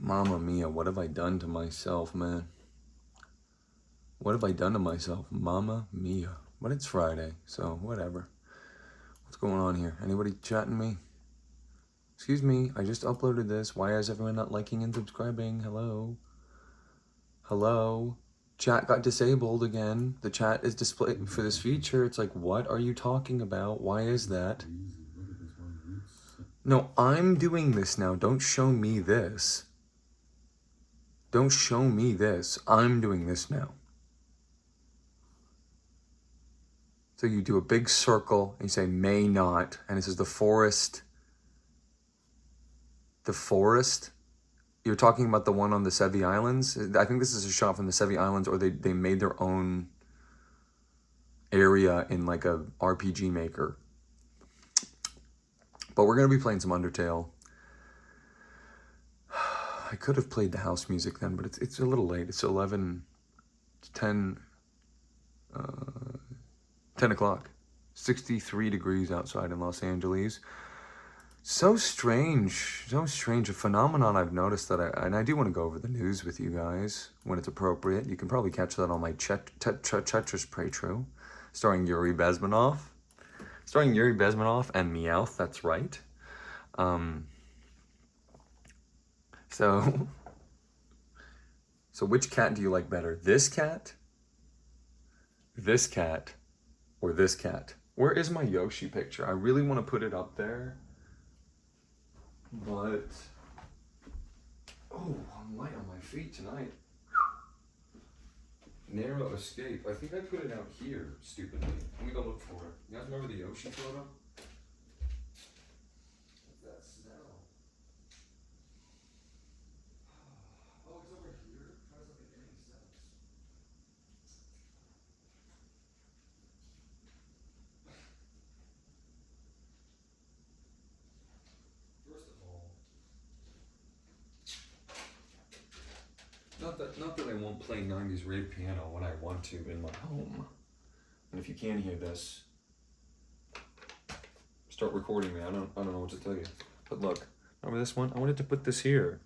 Mamma mia, what have I done to myself, man? What have I done to myself? Mamma mia. But it's Friday, so whatever. What's going on here? Anybody chatting me? Excuse me, I just uploaded this. Why is everyone not liking and subscribing? Hello? Hello? Chat got disabled again. The chat is displayed for this feature. It's like, what are you talking about? Why is that? No, I'm doing this now. Don't show me this. Don't show me this. I'm doing this now. So you do a big circle and you say may not, and it says the forest. The forest? You're talking about the one on the Sevi Islands? I think this is a shot from the Sevi Islands, or they made their own area in like a RPG maker. But we're going to be playing some Undertale. I could have played the house music then, but it's a little late. It's 10 o'clock. 63 degrees outside in Los Angeles. So strange. So strange. A phenomenon I've noticed that I do want to go over the news with you guys when it's appropriate. You can probably catch that on my Tetris playthrough, starring Yuri Bezmenov. Starring Yuri Bezmenov and Meowth, that's right. So which cat do you like better? This cat, or this cat? Where is my Yoshi picture? I really want to put it up there, but oh, I'm light on my feet tonight. Narrow escape. I think I put it out here, stupidly. Let me go look for it. You guys remember the Yoshi photo? What's that smell? Oh, it's over here? How does that make any sense? First of all, not that I won't play 90s rave piano when I want to in my home. And if you can hear this, start recording me. I don't know what to tell you. But look, remember this one? I wanted to put this here,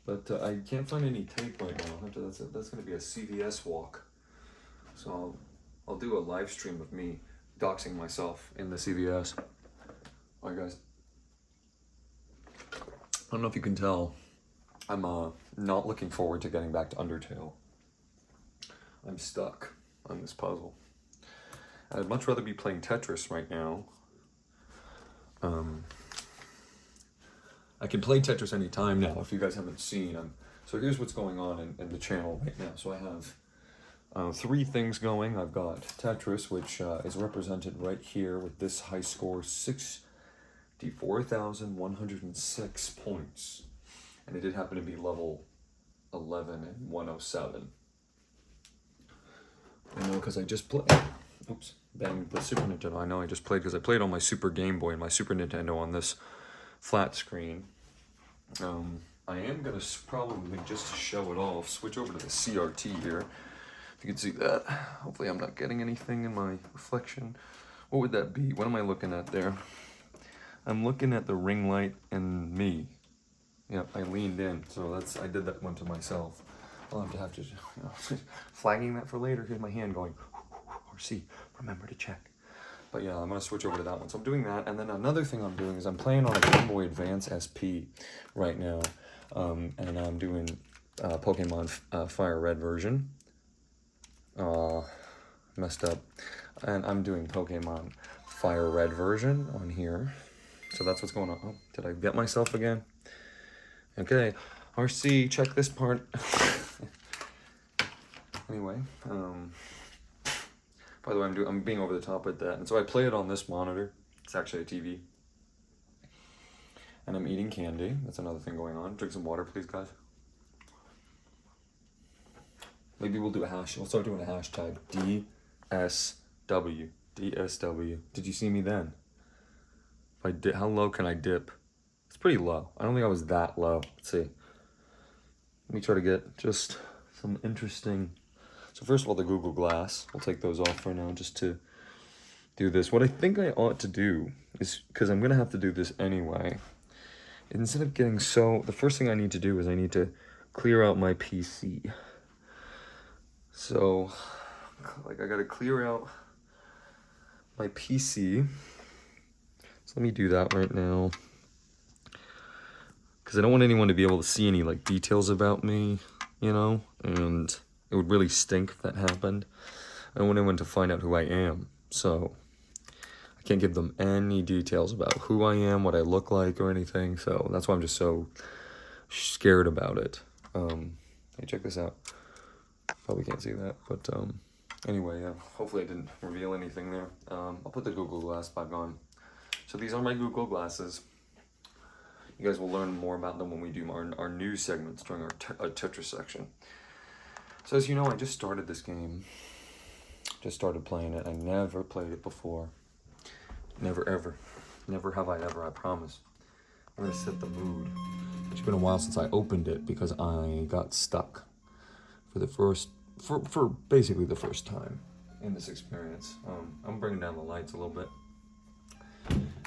but I can't find any tape right now. That's going to be a CVS walk. So I'll do a live stream of me doxing myself in the CVS. All right, guys. I don't know if you can tell, I'm not looking forward to getting back to Undertale. I'm stuck on this puzzle. I'd much rather be playing Tetris right now. I can play Tetris anytime now, if you guys haven't seen. So here's what's going on in the channel right now. So I have 3 things going. I've got Tetris, which is represented right here with this high score, 64,106 points. And it did happen to be level 11 and 107. I know because I just played, oops, banged the Super Nintendo. I know I just played because I played on my Super Game Boy and my Super Nintendo on this flat screen. I am going to probably, just to show it off, switch over to the CRT here. If you can see that. Hopefully I'm not getting anything in my reflection. What would that be? What am I looking at there? I'm looking at the ring light and me. Yep, I leaned in, so I did that one to myself. I'll have to flagging that for later. Here's my hand going, or see, remember to check. But yeah, I'm gonna switch over to that one. So I'm doing that, and then another thing I'm doing is I'm playing on a Game Boy Advance SP right now, and I'm doing Pokemon Fire Red version. Messed up. And I'm doing Pokemon Fire Red version on here. So that's what's going on. Oh, did I get myself again? Okay, RC, check this part. Anyway, by the way, I'm being over the top with that. And so I play it on this monitor. It's actually a TV. And I'm eating candy. That's another thing going on. Drink some water, please, guys. Maybe we'll do a hash. We'll start doing a hashtag. DSW. DSW. Did you see me then? If I did, how low can I dip? It's pretty low. I don't think I was that low. Let's see. Let me try to get just some interesting. So first of all, the Google Glass. We'll take those off for now just to do this. What I think I ought to do is, because I'm going to have to do this anyway, instead of getting the first thing I need to do is I need to clear out my PC. So, like, I gotta clear out my PC. So let me do that right now. Because I don't want anyone to be able to see any, like, details about me, you know? And it would really stink if that happened. I don't want anyone to find out who I am. So, I can't give them any details about who I am, what I look like, or anything. So, that's why I'm just so scared about it. Hey, check this out. Probably can't see that, but, anyway, yeah. Hopefully I didn't reveal anything there. I'll put the Google Glass back on. So, these are my Google Glasses. You guys will learn more about them when we do our news segments during our Tetris section. So as you know, I just started this game. Just started playing it. I never played it before. Never ever. Never have I ever, I promise. I'm going to set the mood. It's been a while since I opened it because I got stuck for basically the first time in this experience. I'm bringing down the lights a little bit.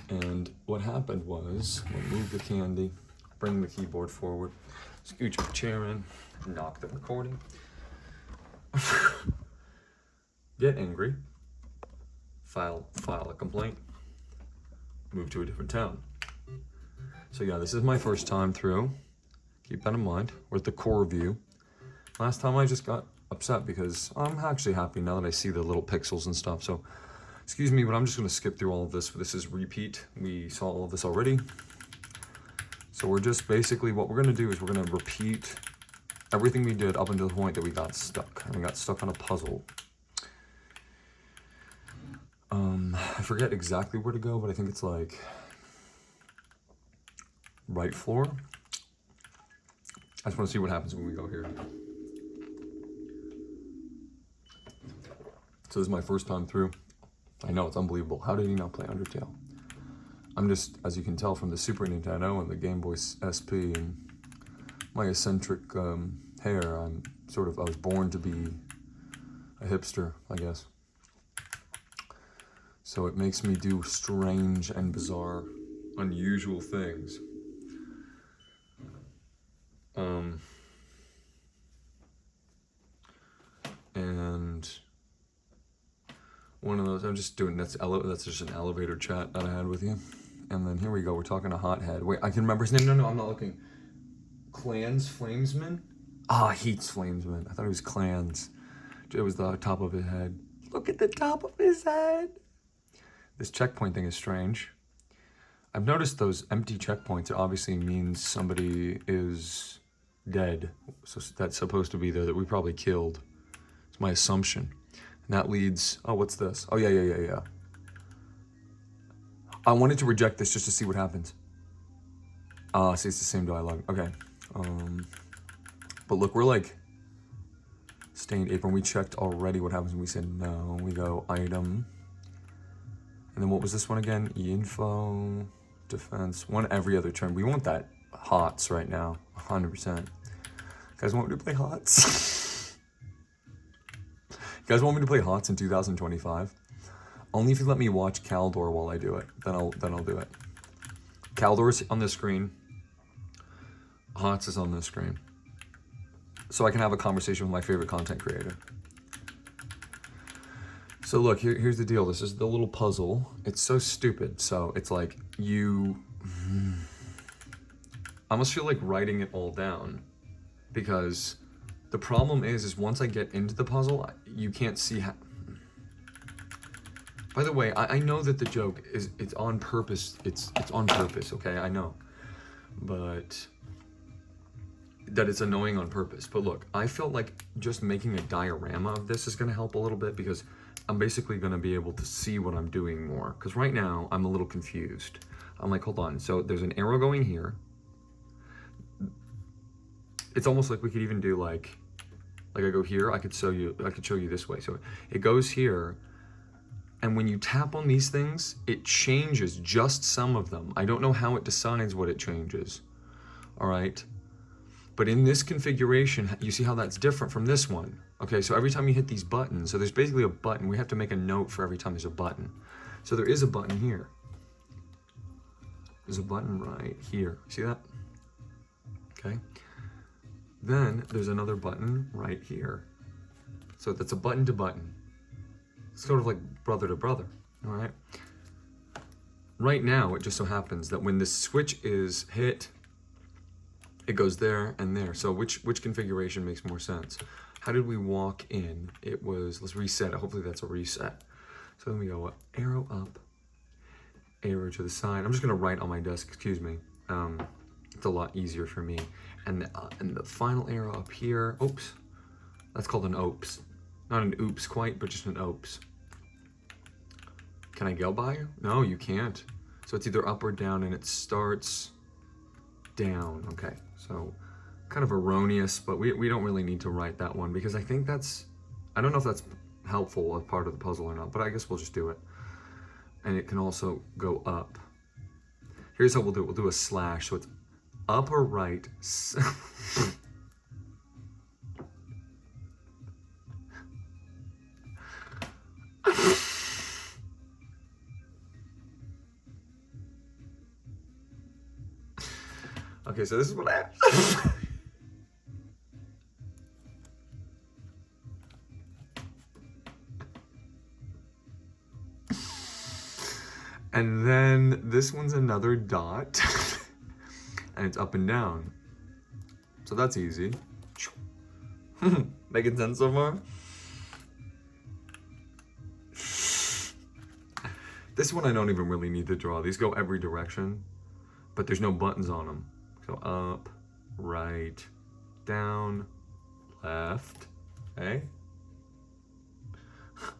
And what happened was, we'll move the candy, bring the keyboard forward, scooch my chair in, knock the recording, get angry, file a complaint, move to a different town. So yeah, this is my first time through. Keep that in mind. We're at the core view. Last time I just got upset because I'm actually happy now that I see the little pixels and stuff. So excuse me, but I'm just going to skip through all of this. This is repeat. We saw all of this already. So we're just basically, what we're going to do is we're going to repeat everything we did up until the point that we got stuck. And we got stuck on a puzzle. I forget exactly where to go, but I think it's like right floor. I just want to see what happens when we go here. So this is my first time through. I know, it's unbelievable. How did he not play Undertale? I'm just, as you can tell from the Super Nintendo and the Game Boy SP and my eccentric hair, I was born to be a hipster, I guess. So it makes me do strange and bizarre, unusual things. And one of those, I'm just doing, that's just an elevator chat that I had with you. And then here we go, we're talking to Hothead. Wait, I can remember his name. No, I'm not looking. Clans Flamesman? Heats Flamesman. I thought it was Clans. It was the top of his head. Look at the top of his head. This checkpoint thing is strange. I've noticed those empty checkpoints. It obviously means somebody is dead. So that's supposed to be there, that we probably killed. It's my assumption. And that leads, what's this? Oh, yeah. I wanted to reject this just to see what happens. See, it's the same dialogue. Okay. But look, we're like stained apron. We checked already what happens when we said no. We go item. And then what was this one again? E-info, defense, one every other turn. We want that HOTS right now, 100%. You guys want me to play HOTS? You guys want me to play HOTS in 2025? Only if you let me watch Caldor while I do it. Then I'll do it. Caldor's on the screen. HOTS is on the screen. So I can have a conversation with my favorite content creator. So look, here's the deal. This is the little puzzle. It's so stupid. So it's like I almost feel like writing it all down, because the problem is once I get into the puzzle, you can't see how. By the way, I know that the joke is, it's on purpose. It's on purpose, okay? I know. But that it's annoying on purpose. But look, I felt like just making a diorama of this is gonna help a little bit, because I'm basically gonna be able to see what I'm doing more. Because right now, I'm a little confused. I'm like, hold on, so there's an arrow going here. It's almost like we could even do like I go here, I could show you this way. So it goes here, and when you tap on these things, it changes just some of them. I don't know how it decides what it changes, all right? But in this configuration, you see how that's different from this one. Okay, so every time you hit these buttons, so there's basically a button. We have to make a note for every time there's a button. So there is a button here. there's a button right here. See that? Okay. Then there's another button right here. So that's a button to button. It's sort of like brother to brother, all right? Right now, it just so happens that when this switch is hit, it goes there and there. So which configuration makes more sense? How did we walk in? It was, let's reset it. Hopefully that's a reset. So then we go arrow up, arrow to the side. I'm just gonna write on my desk, excuse me. It's a lot easier for me. And the final arrow up here, oops. That's called an oops. Not an oops quite, but just an oops. Can I go by? No, you can't. So it's either up or down, and it starts down. Okay, so kind of erroneous, but we don't really need to write that one because I think that's, I don't know if that's helpful as part of the puzzle or not, but I guess we'll just do it. And it can also go up. Here's how we'll do it. We'll do a slash, so it's up or right. Okay, so this is what I have. And then this one's another dot. And it's up and down. So that's easy. Making sense so far? This one I don't even really need to draw. These go every direction, but there's no buttons on them. So up, right, down, left, okay?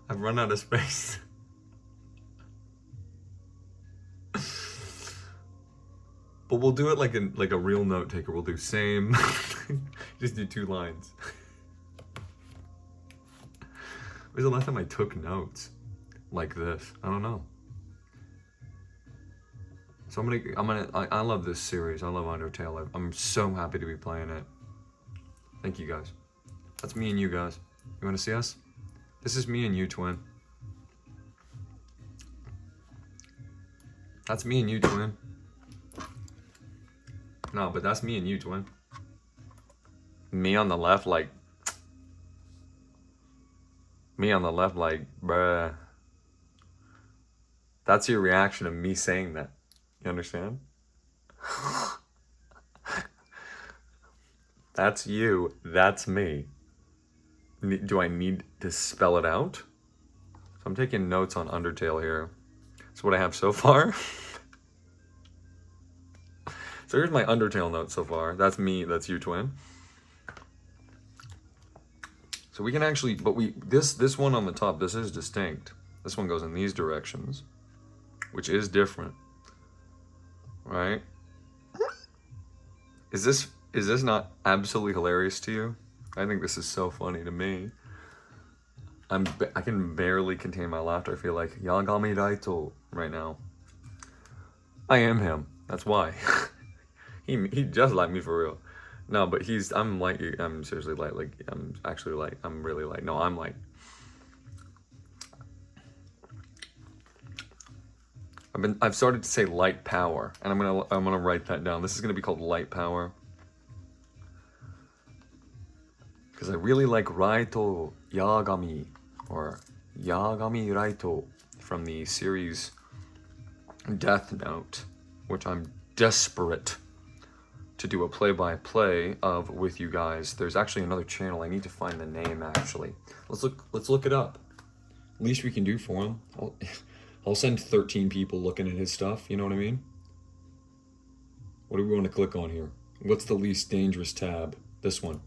I've run out of space. But we'll do it like a real note taker. We'll do same, just do 2 lines. When's the last time I took notes like this? I don't know. So I love this series. I love Undertale. I'm so happy to be playing it. Thank you guys. That's me and you guys. You wanna see us? This is me and you, twin. That's me and you, twin. No, but that's me and you, twin. Me on the left, like... Me on the left, like, bruh. That's your reaction to me saying that. You understand? That's you, that's me. Do I need to spell it out? So I'm taking notes on Undertale here. That's what I have so far. So here's my Undertale notes so far. That's me, that's you, twin. So we can actually, but this one on the top, this is distinct. This one goes in these directions, which is different, right? Is this not absolutely hilarious to you? I think this is so funny to me. I can barely contain my laughter. I feel like Yagami Raito right now. I am him. That's why. He just like me for real. No, but I'm like, I'm seriously light. Like, I'm actually light. I'm really light. No, I'm light. I've started to say light power, and I'm gonna write that down. This is gonna be called light power. Because I really like Raito Yagami, or Yagami Raito, from the series Death Note, which I'm desperate to do a play-by-play of with you guys. There's actually another channel. I need to find the name, actually. Let's look it up. Least we can do for him. I'll send 13 people looking at his stuff, you know what I mean? What do we want to click on here? What's the least dangerous tab? This one.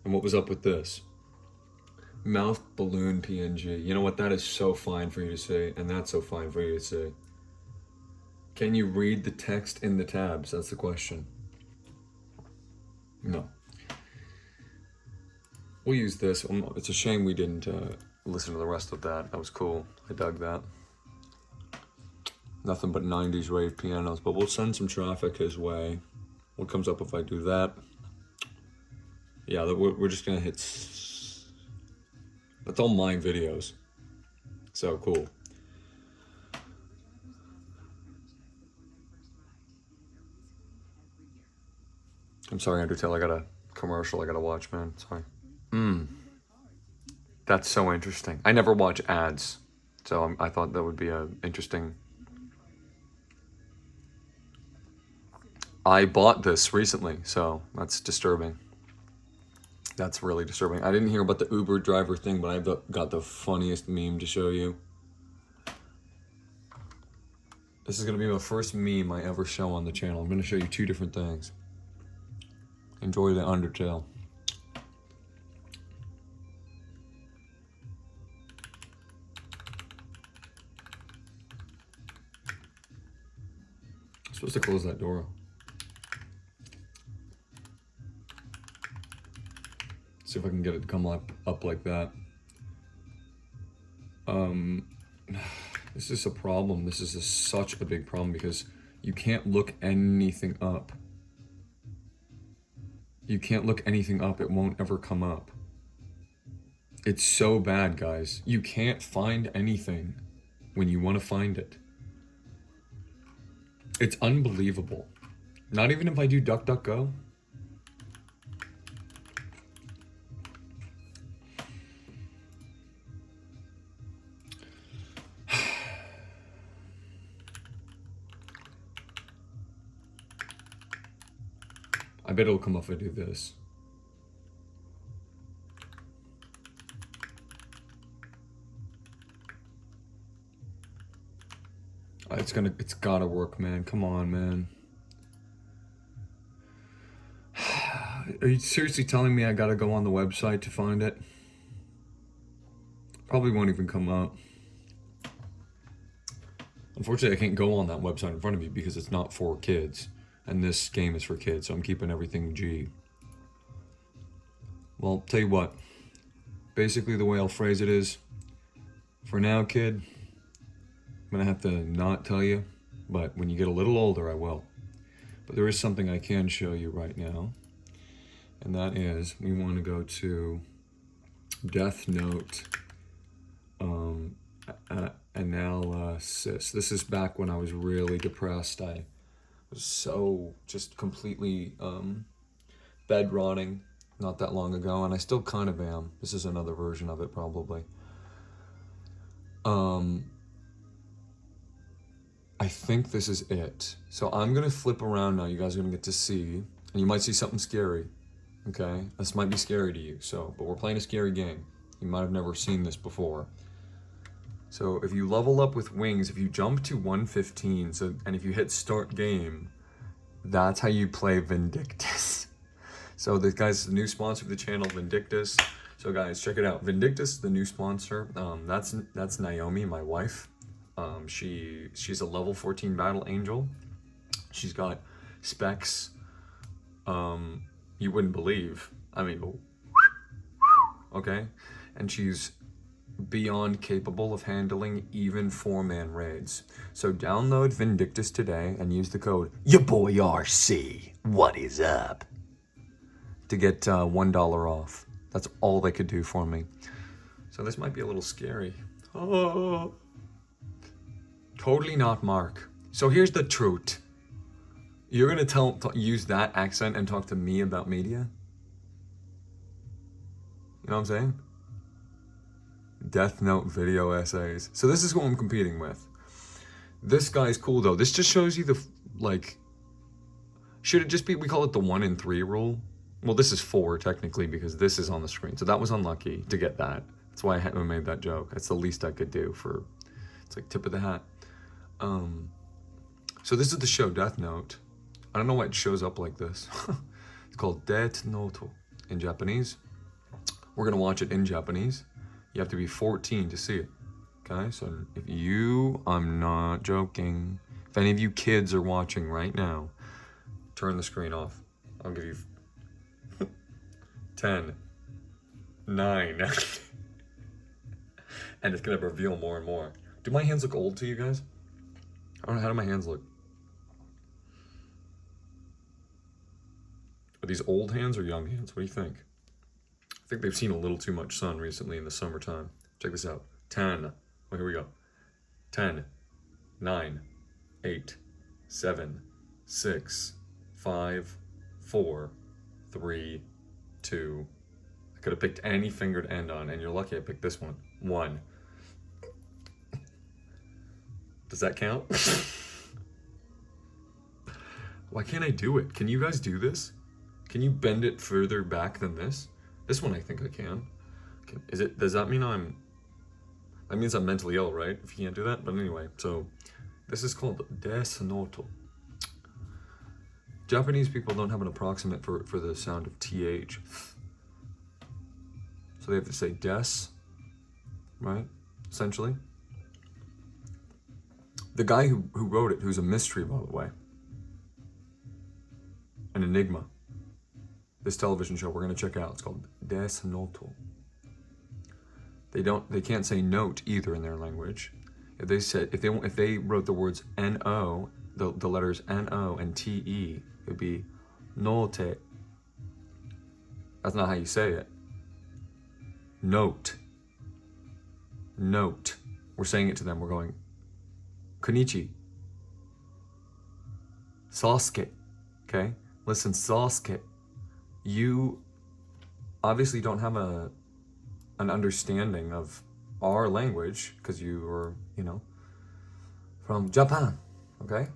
And what was up with this? Mouth balloon PNG. You know what? That is so fine for you to say, and that's so fine for you to say. Can you read the text in the tabs? That's the question. No. We'll use this. It's a shame we didn't listen to the rest of that. That was cool. I dug that. Nothing but 90s rave pianos, but we'll send some traffic his way. What comes up if I do that? Yeah, we're just gonna hit... That's all my videos. So cool. I'm sorry, Undertale. I got a commercial I gotta watch, man. Sorry. That's so interesting. I never watch ads, so I thought that would be a interesting. I bought this recently, so that's disturbing. That's really disturbing. I didn't hear about the Uber driver thing, but I've got the funniest meme to show you. This is going to be my first meme I ever show on the channel. I'm going to show you two different things. Enjoy the Undertale. I'm supposed to close that door. See if I can get it to come up like that. This is a problem. This is such a big problem because you can't look anything up. You can't look anything up. It won't ever come up. It's so bad, guys. You can't find anything when you want to find it. It's unbelievable. Not even if I do DuckDuckGo. I bet it'll come up if I do this. It's gotta work, man. Come on, man. Are you seriously telling me I gotta go on the website to find it? Probably won't even come up. Unfortunately, I can't go on that website in front of you because it's not for kids. And this game is for kids, so I'm keeping everything G. Well, tell you what. Basically, the way I'll phrase it is, for now, kid, I'm gonna have to not tell you, but when you get a little older, I will. But there is something I can show you right now, and that is, we want to go to Death Note analysis. This is back when I was really depressed. I was so just completely bed rotting not that long ago, and I still kind of am. This is another version of it, probably. I think this is it. So I'm gonna flip around now. You guys are gonna get to see, and you might see something scary. Okay, this might be scary to you. But we're playing a scary game. You might have never seen this before. So if you level up with wings, if you jump to 115, and if you hit start game, that's how you play Vindictus. So this guy's the new sponsor of the channel, Vindictus. So guys, check it out. Vindictus, the new sponsor. That's Naomi, my wife. She's a level 14 battle angel. She's got specs you wouldn't believe. I mean, okay? And she's beyond capable of handling even 4-man raids. So download Vindictus today and use the code YaBoyRC. What is up? To get $1 off. That's all they could do for me. So this might be a little scary. Oh. Totally not Mark. So here's the truth. You're gonna use that accent and talk to me about media? You know what I'm saying? Death Note video essays. So this is who I'm competing with. This guy's cool though. This just shows you the, like, should it just be, we call it the 1 in 3 rule? Well, this is 4 technically because this is on the screen. So that was unlucky to get that. That's why I made that joke. That's the least I could do for, it's like tip of the hat. So this is the show Death Note. I don't know why it shows up like this. It's called Death Note in Japanese. We're gonna watch it in Japanese. You have to be 14 to see it. Okay, so if you, I'm not joking. If any of you kids are watching right now, turn the screen off. I'll give you 10, 9. And it's gonna reveal more and more. Do my hands look old to you guys? I don't know, how do my hands look? Are these old hands or young hands? What do you think? I think they've seen a little too much sun recently in the summertime. Check this out. 10. Oh, here we go. 10, 9, 8, 7, 6, 5, 4, 3, 2. I could have picked any finger to end on, and you're lucky I picked this one. 1. Does that count? Why can't I do it? Can you guys do this? Can you bend it further back than this? This one I think I can. Is it? Does that mean that means I'm mentally ill, right? If you can't do that? But anyway, so this is called desu noto. Japanese people don't have an approximate for the sound of TH. So they have to say des, right? Essentially. The guy who wrote it, who's a mystery, by the way, an enigma, this television show we're gonna check out, it's called desu noto. They can't say note either in their language. If they wrote the words no, the letters no and te, it'd be note. That's not how you say it. Note. Note. We're saying it to them. We're going, Konichi. Sasuke. Okay? Listen, Sasuke. You obviously don't have an understanding of our language because you were, from Japan. Okay?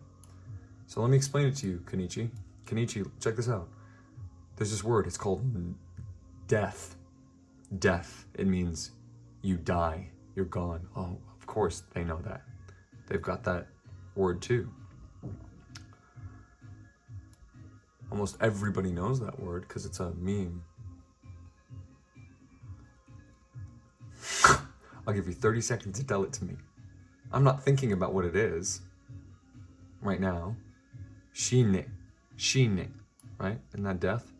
So let me explain it to you, Konichi. Konichi, check this out. There's this word. It's called death. Death. It means you die. You're gone. Oh, of course they know that. They've got that word too. Almost everybody knows that word because it's a meme. I'll give you 30 seconds to tell it to me. I'm not thinking about what it is right now. Shine. Shine. Right? Isn't that death?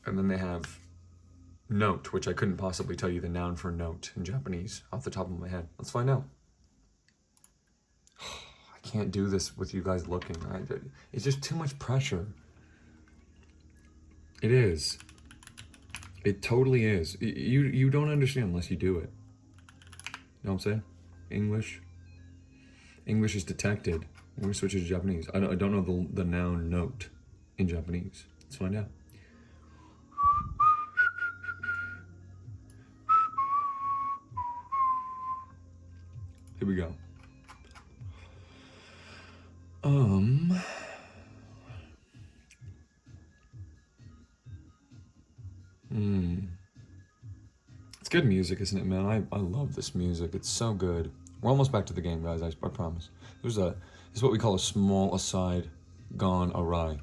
And then they have note, which I couldn't possibly tell you the noun for note in Japanese off the top of my head. Let's find out. I can't do this with you guys looking. It's just too much pressure. It is. It totally is. You don't understand unless you do it. You know what I'm saying? English. English is detected. I'm going to switch it to Japanese. I don't know the noun note in Japanese. Let's find out. Here we go. It's good music, isn't it, man? I love this music. It's so good. We're almost back to the game, guys. I promise. This is what we call a small aside gone awry.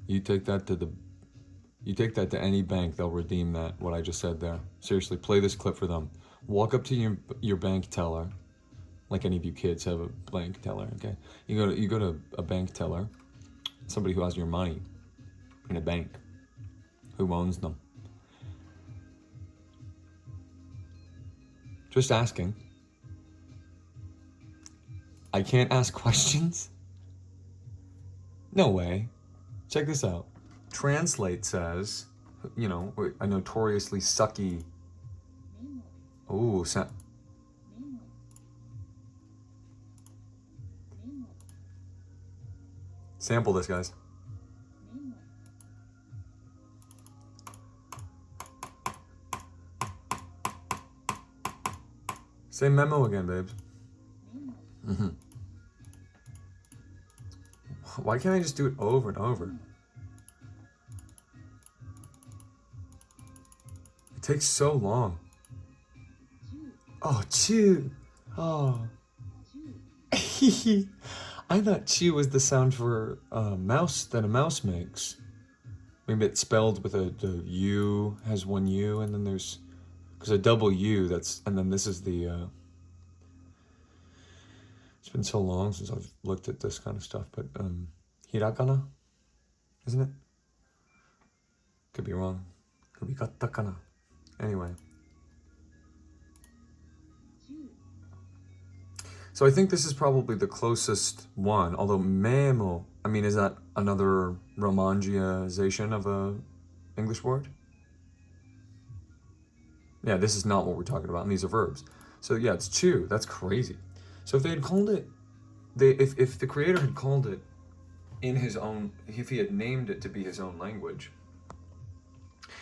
You take that to any bank, they'll redeem that, what I just said there. Seriously, play this clip for them. Walk up to your bank teller, like any of you kids have a bank teller, okay? You go to a bank teller, somebody who has your money in a bank, who owns them. Just asking. I can't ask questions? No way. Check this out. Translate says, a notoriously sucky. Ooh, sample this, guys. Say memo again, babes. Mm-hmm. Why can't I just do it over and over? It takes so long. Oh, chew. Oh. I thought chew was the sound for mouse that a mouse makes. Maybe it's spelled with the U, has one U, and then there's a double U, and then this is the, it's been so long since I've looked at this kind of stuff, but hirakana, isn't it? Could be wrong. Could be katakana. Anyway. So I think this is probably the closest one, although memo, is that another Romangiization of a English word? Yeah, this is not what we're talking about, and these are verbs. So yeah, it's chew. That's crazy. So if they had called it if the creator had called it in his own, if he had named it to be his own language,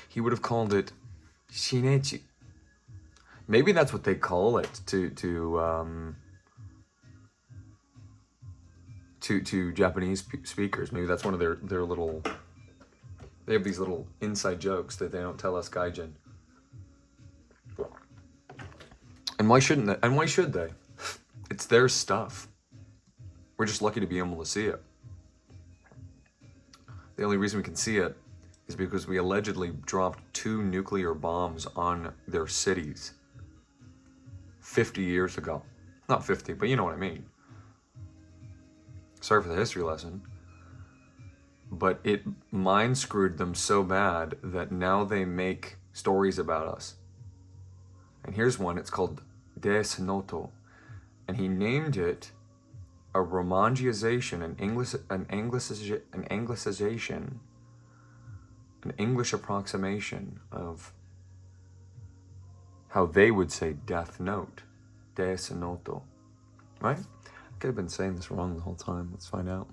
he would have called it Shinechi. Maybe that's what they call it to Japanese speakers. Maybe that's one of their little. They have these little inside jokes that they don't tell us gaijin. And why shouldn't they? And why should they? It's their stuff. We're just lucky to be able to see it. The only reason we can see it is because we allegedly dropped 2 nuclear bombs on their cities 50 years ago. Not 50, but you know what I mean. Sorry for the history lesson. But it mind screwed them so bad that now they make stories about us. And here's one, it's called Desu Noto. And he named it a Romanization, an English approximation of how they would say Death Note. Desu Noto. Right? I could have been saying this wrong the whole time. Let's find out.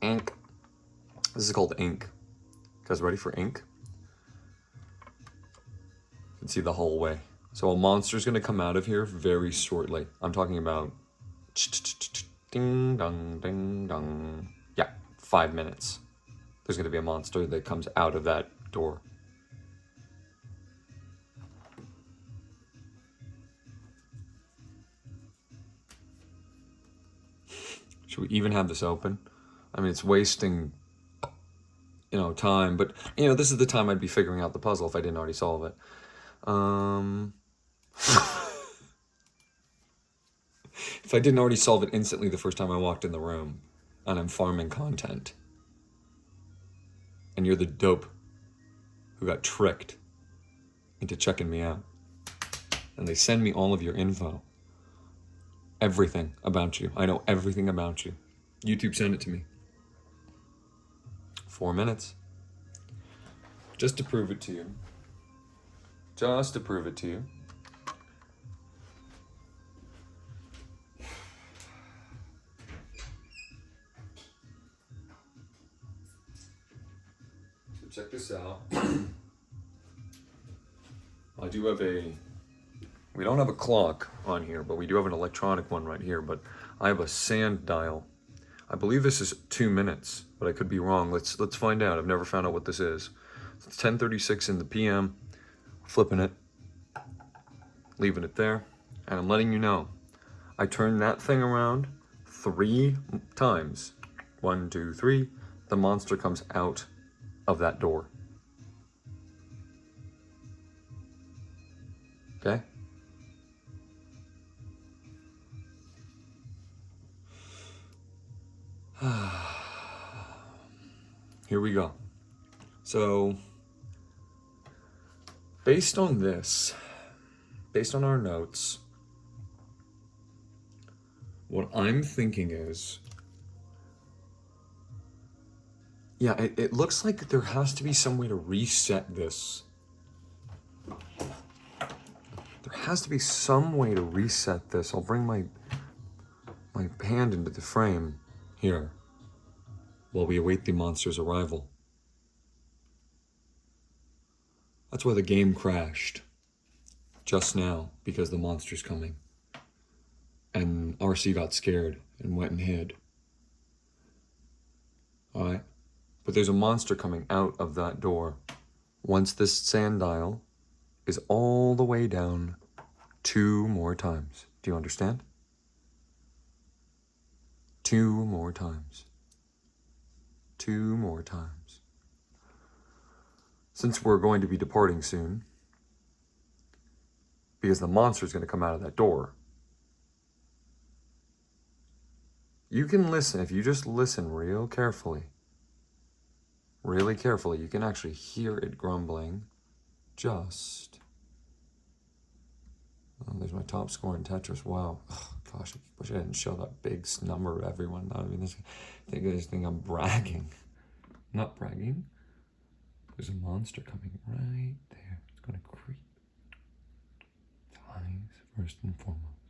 Ink. This is called ink. You guys ready for ink? You can see the whole way. So a monster's gonna come out of here very shortly. I'm talking about ding dong, ding dong. Yeah, 5 minutes. There's gonna be a monster that comes out of that door. Should we even have this open? I mean, it's wasting, time, but, this is the time I'd be figuring out the puzzle if I didn't already solve it. If I didn't already solve it instantly the first time I walked in the room, and I'm farming content, and you're the dope who got tricked into checking me out, and they send me all of your info, everything about you. I know everything about you. YouTube sent it to me. 4 minutes. Just to prove it to you. Just to prove it to you. So check this out. I do have we don't have a clock on here, but we do have an electronic one right here, but I have a sand dial. I believe this is 2 minutes, but I could be wrong. Let's find out. I've never found out what this is. It's 10:36 in the PM. Flipping it, leaving it there, and I'm letting you know. I turn that thing around 3 times. 1, 2, 3. The monster comes out of that door. Okay? Here we go. So, based on this, based on our notes, what I'm thinking is, yeah, it looks like there has to be some way to reset this. There has to be some way to reset this. I'll bring my hand into the frame here while we await the monster's arrival. That's why the game crashed just now, because the monster's coming. And RC got scared and went and hid. Alright? But there's a monster coming out of that door. Once this sand dial is all the way down 2 more times. Do you understand? 2 more times. 2 more times. Since we're going to be departing soon, because the monster's going to come out of that door, you can listen. If you just listen real carefully, really carefully, you can actually hear it grumbling. Just. Oh, there's my top score in Tetris. Wow. Oh, gosh, I wish I didn't show that big number to everyone. I mean, they just think I'm bragging. I'm not bragging. There's a monster coming right there. It's going to creep. Its eyes, first and foremost.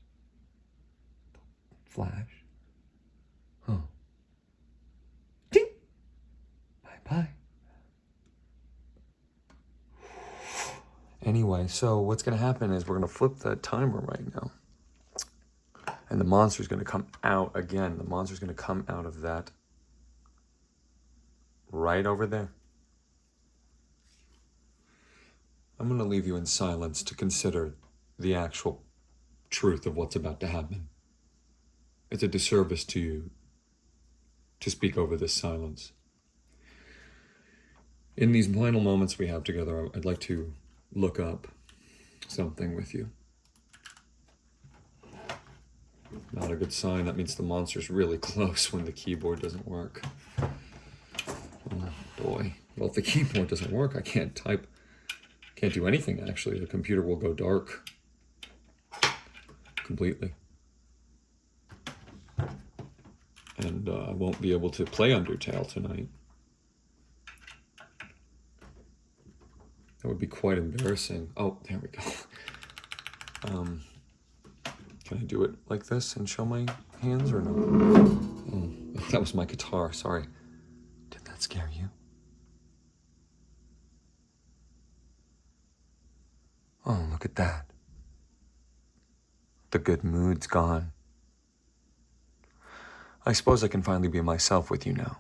Flash. Anyway, so what's going to happen is we're going to flip that timer right now. And the monster's going to come out again. The monster's going to come out of that right over there. I'm going to leave you in silence to consider the actual truth of what's about to happen. It's a disservice to you to speak over this silence. In these final moments we have together, I'd like to look up something with you. Not a good sign. That means the monster's really close when the keyboard doesn't work. Oh boy. Well, if the keyboard doesn't work, I can't type. Can't do anything, actually. The computer will go dark. Completely. And I won't be able to play Undertale tonight. That would be quite embarrassing. Oh, there we go. Can I do it like this and show my hands or no? Oh, that was my guitar, sorry. Did that scare you? Oh, look at that. The good mood's gone. I suppose I can finally be myself with you now,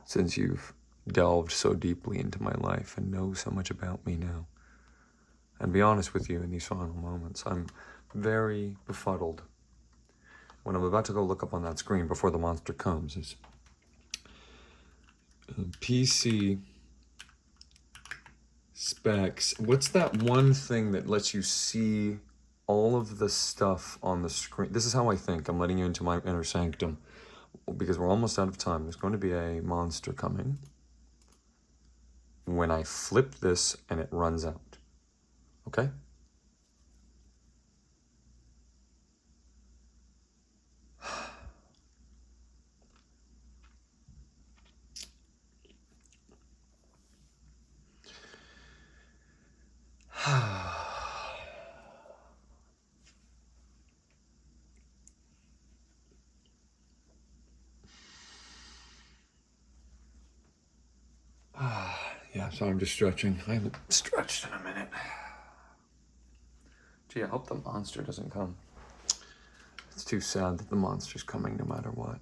since you've delved so deeply into my life and know so much about me now. And be honest with you in these final moments, I'm very befuddled. What I'm about to go look up on that screen before the monster comes is PC specs. What's that one thing that lets you see all of the stuff on the screen? This is how I think. I'm letting you into my inner sanctum because we're almost out of time. There's going to be a monster coming when I flip this and it runs out. Okay? Yeah, so I'm just stretching. I haven't stretched in a minute. Gee, I hope the monster doesn't come. It's too sad that the monster's coming no matter what.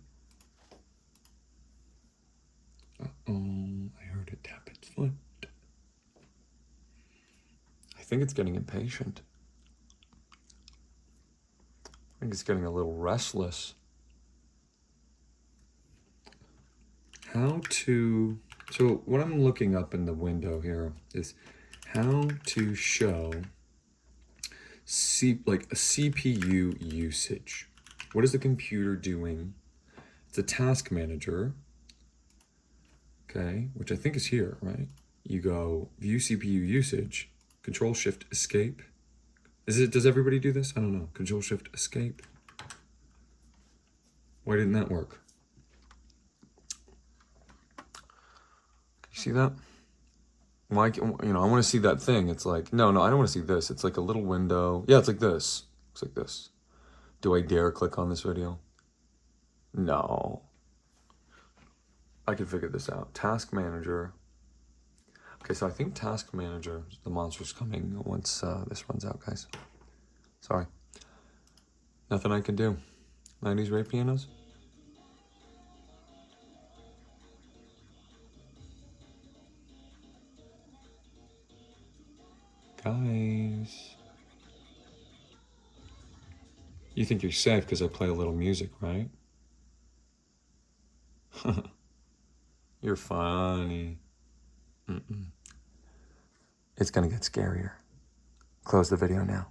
Uh-oh, I heard it tap its foot. I think it's getting impatient. I think it's getting a little restless. So what I'm looking up in the window here is how to show like a CPU usage. What is the computer doing? It's a task manager, okay, which I think is here, right? You go view CPU usage, Control Shift Escape. Does everybody do this? I don't know. Control Shift Escape. Why didn't that work? You see that? Why, I want to see that thing. It's like, no, I don't want to see this. It's like a little window. Yeah, it's like this. Looks like this. Do I dare click on this video? No. I can figure this out. Task Manager. Okay, so I think Task Manager, the monster's coming once this runs out, guys. Sorry. Nothing I can do. 90s rate pianos? Guys. You think you're safe because I play a little music, right? You're funny. It's gonna get scarier. Close the video now.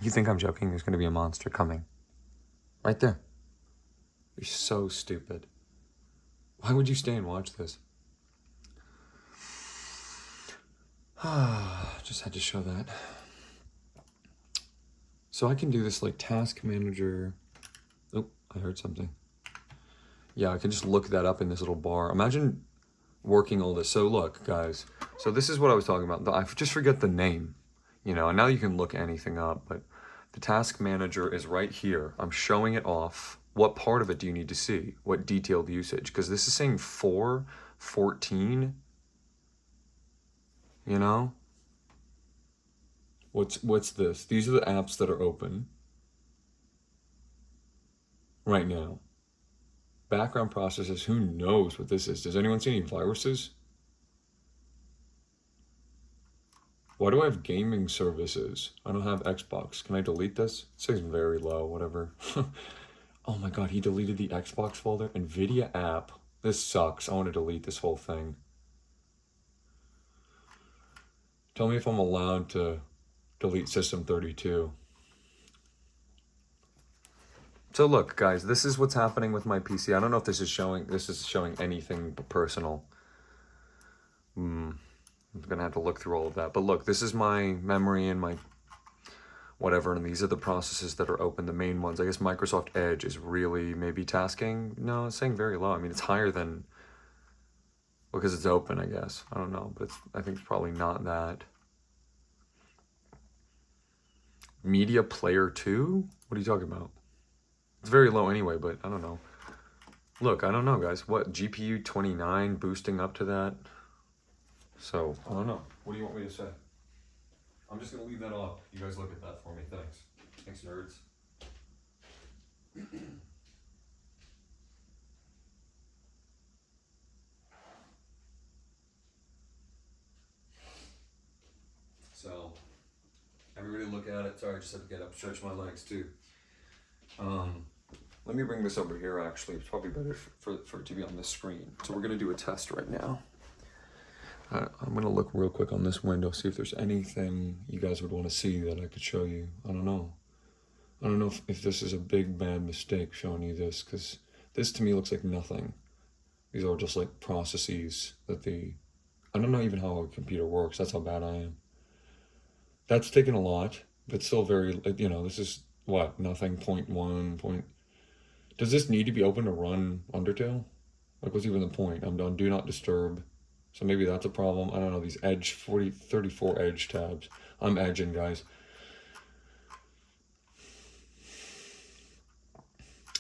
You think I'm joking? There's gonna be a monster coming. Right there. You're so stupid. Why would you stay and watch this? Just had to show that. So I can do this like task manager. Oh, I heard something. Yeah, I can just look that up in this little bar. Imagine working all this. So look, guys. So this is what I was talking about. I just forget the name, and now you can look anything up, but the task manager is right here. I'm showing it off. What part of it do you need to see? What detailed usage? Because this is saying 414, What's this? These are the apps that are open right now. Background processes, who knows what this is? Does anyone see any viruses? Why do I have gaming services? I don't have Xbox. Can I delete this? It says very low, whatever. Oh my god, he deleted the Xbox folder. NVIDIA app. This sucks. I want to delete this whole thing. Tell me if I'm allowed to delete System32. So look, guys, this is what's happening with my PC. I don't know if this is showing anything but personal. I'm gonna have to look through all of that. But look, this is my memory and my whatever, and these are the processes that are open, the main ones. I guess Microsoft Edge is really maybe tasking. No, it's saying very low. I mean, it's higher than, because it's open, I guess. I don't know, but I think it's probably not that. Media Player 2? What are you talking about? It's very low anyway, but I don't know. Look, I don't know, guys. What, GPU 29 boosting up to that? So, I don't know. What do you want me to say? I'm just going to leave that off. You guys look at that for me. Thanks. Thanks, nerds. So, everybody look at it. Sorry, I just have to get up, stretch my legs too. Let me bring this over here, actually. It's probably better for it to be on this screen. So we're going to do a test right now. I'm going to look real quick on this window, see if there's anything you guys would want to see that I could show you. I don't know. I don't know if this is a big, bad mistake showing you this, because this to me looks like nothing. These are just like processes that I don't know even how a computer works. That's how bad I am. That's taken a lot, but still very, you know, this is what, nothing, 0.1, point. Does this need to be open to run Undertale? Like, what's even the point? I'm done. Do not disturb. So maybe that's a problem. I don't know. These Edge 34 Edge tabs. I'm edging, guys.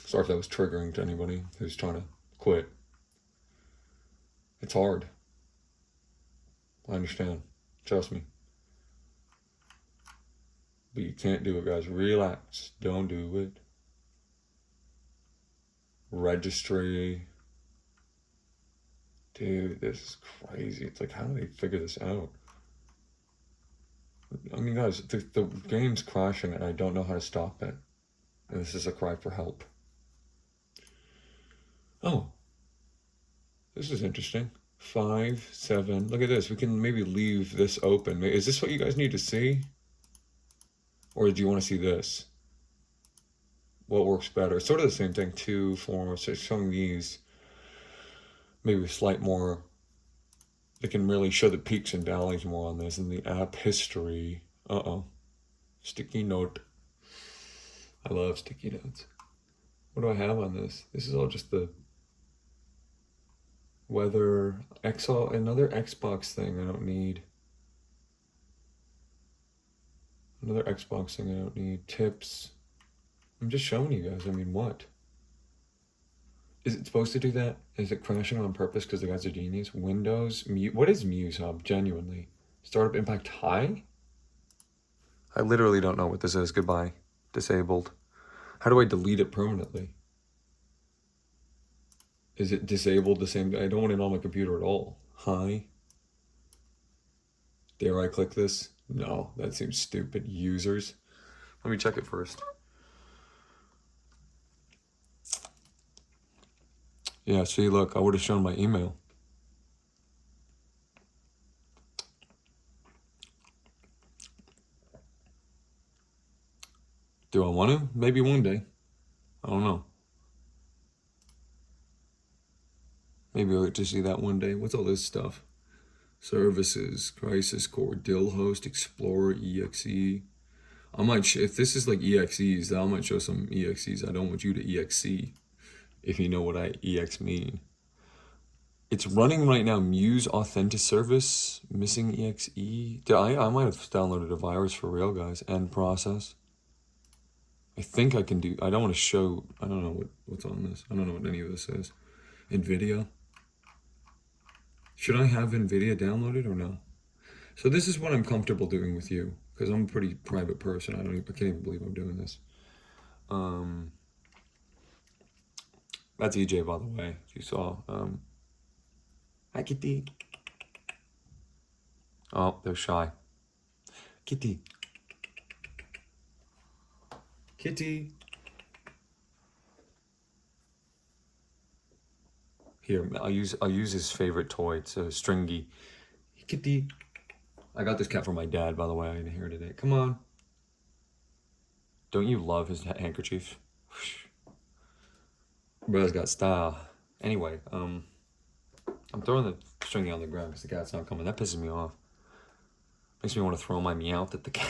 Sorry if that was triggering to anybody who's trying to quit. It's hard. I understand. Trust me. But you can't do it, guys. Relax. Don't do it. Registry. Dude, this is crazy. It's like, how do they figure this out? I mean, guys, the game's crashing and I don't know how to stop it. And this is a cry for help. Oh. This is interesting. 5, 7. Look at this. We can maybe leave this open. Is this what you guys need to see? Or do you want to see this? What works better? It's sort of the same thing. 2, 4, 6, showing these. Maybe a slight more. They can really show the peaks and valleys more on this. And the app history. Sticky note. I love sticky notes. What do I have on this? This is all just the weather. Another Xbox thing I don't need. Another Xbox thing I don't need. Tips. I'm just showing you guys. I mean, what? Is it supposed to do that? Is it crashing on purpose because the guys are genius? Windows, what is Muse Hub, genuinely? Startup impact high? I literally don't know what this is. Goodbye. Disabled. How do I delete it permanently? Is it disabled the same? I don't want it on my computer at all. High? Dare I click this? No, that seems stupid. Users. Let me check it first. Yeah, see, look, I would have shown my email. Do I want to? Maybe one day. I don't know. Maybe I'll get to see that one day. What's all this stuff? Services, Crisis Core, Dill Host, Explorer, EXE. I might, if this is like EXEs, I might show some EXEs. I don't want you to EXE, if you know what I EX mean. It's running right now, Muse Authentic Service, missing EXE. I might have downloaded a virus for real, guys. End process. I think I can do, I don't want to show, I don't know what's on this. I don't know what any of this is. NVIDIA. Should I have NVIDIA downloaded or no? So this is what I'm comfortable doing with you, because I'm a pretty private person. I can't even believe I'm doing this. That's EJ, by the way. You saw. Hi, Kitty. Oh, they're shy. Kitty. Kitty. Here, I'll use his favorite toy. It's a stringy. Kitty. I got this cat from my dad, by the way. I inherited it. Come on. Don't you love his handkerchief? Bro's got style. Anyway, I'm throwing the stringy on the ground because the cat's not coming. That pisses me off. Makes me want to throw my Meowth at the cat.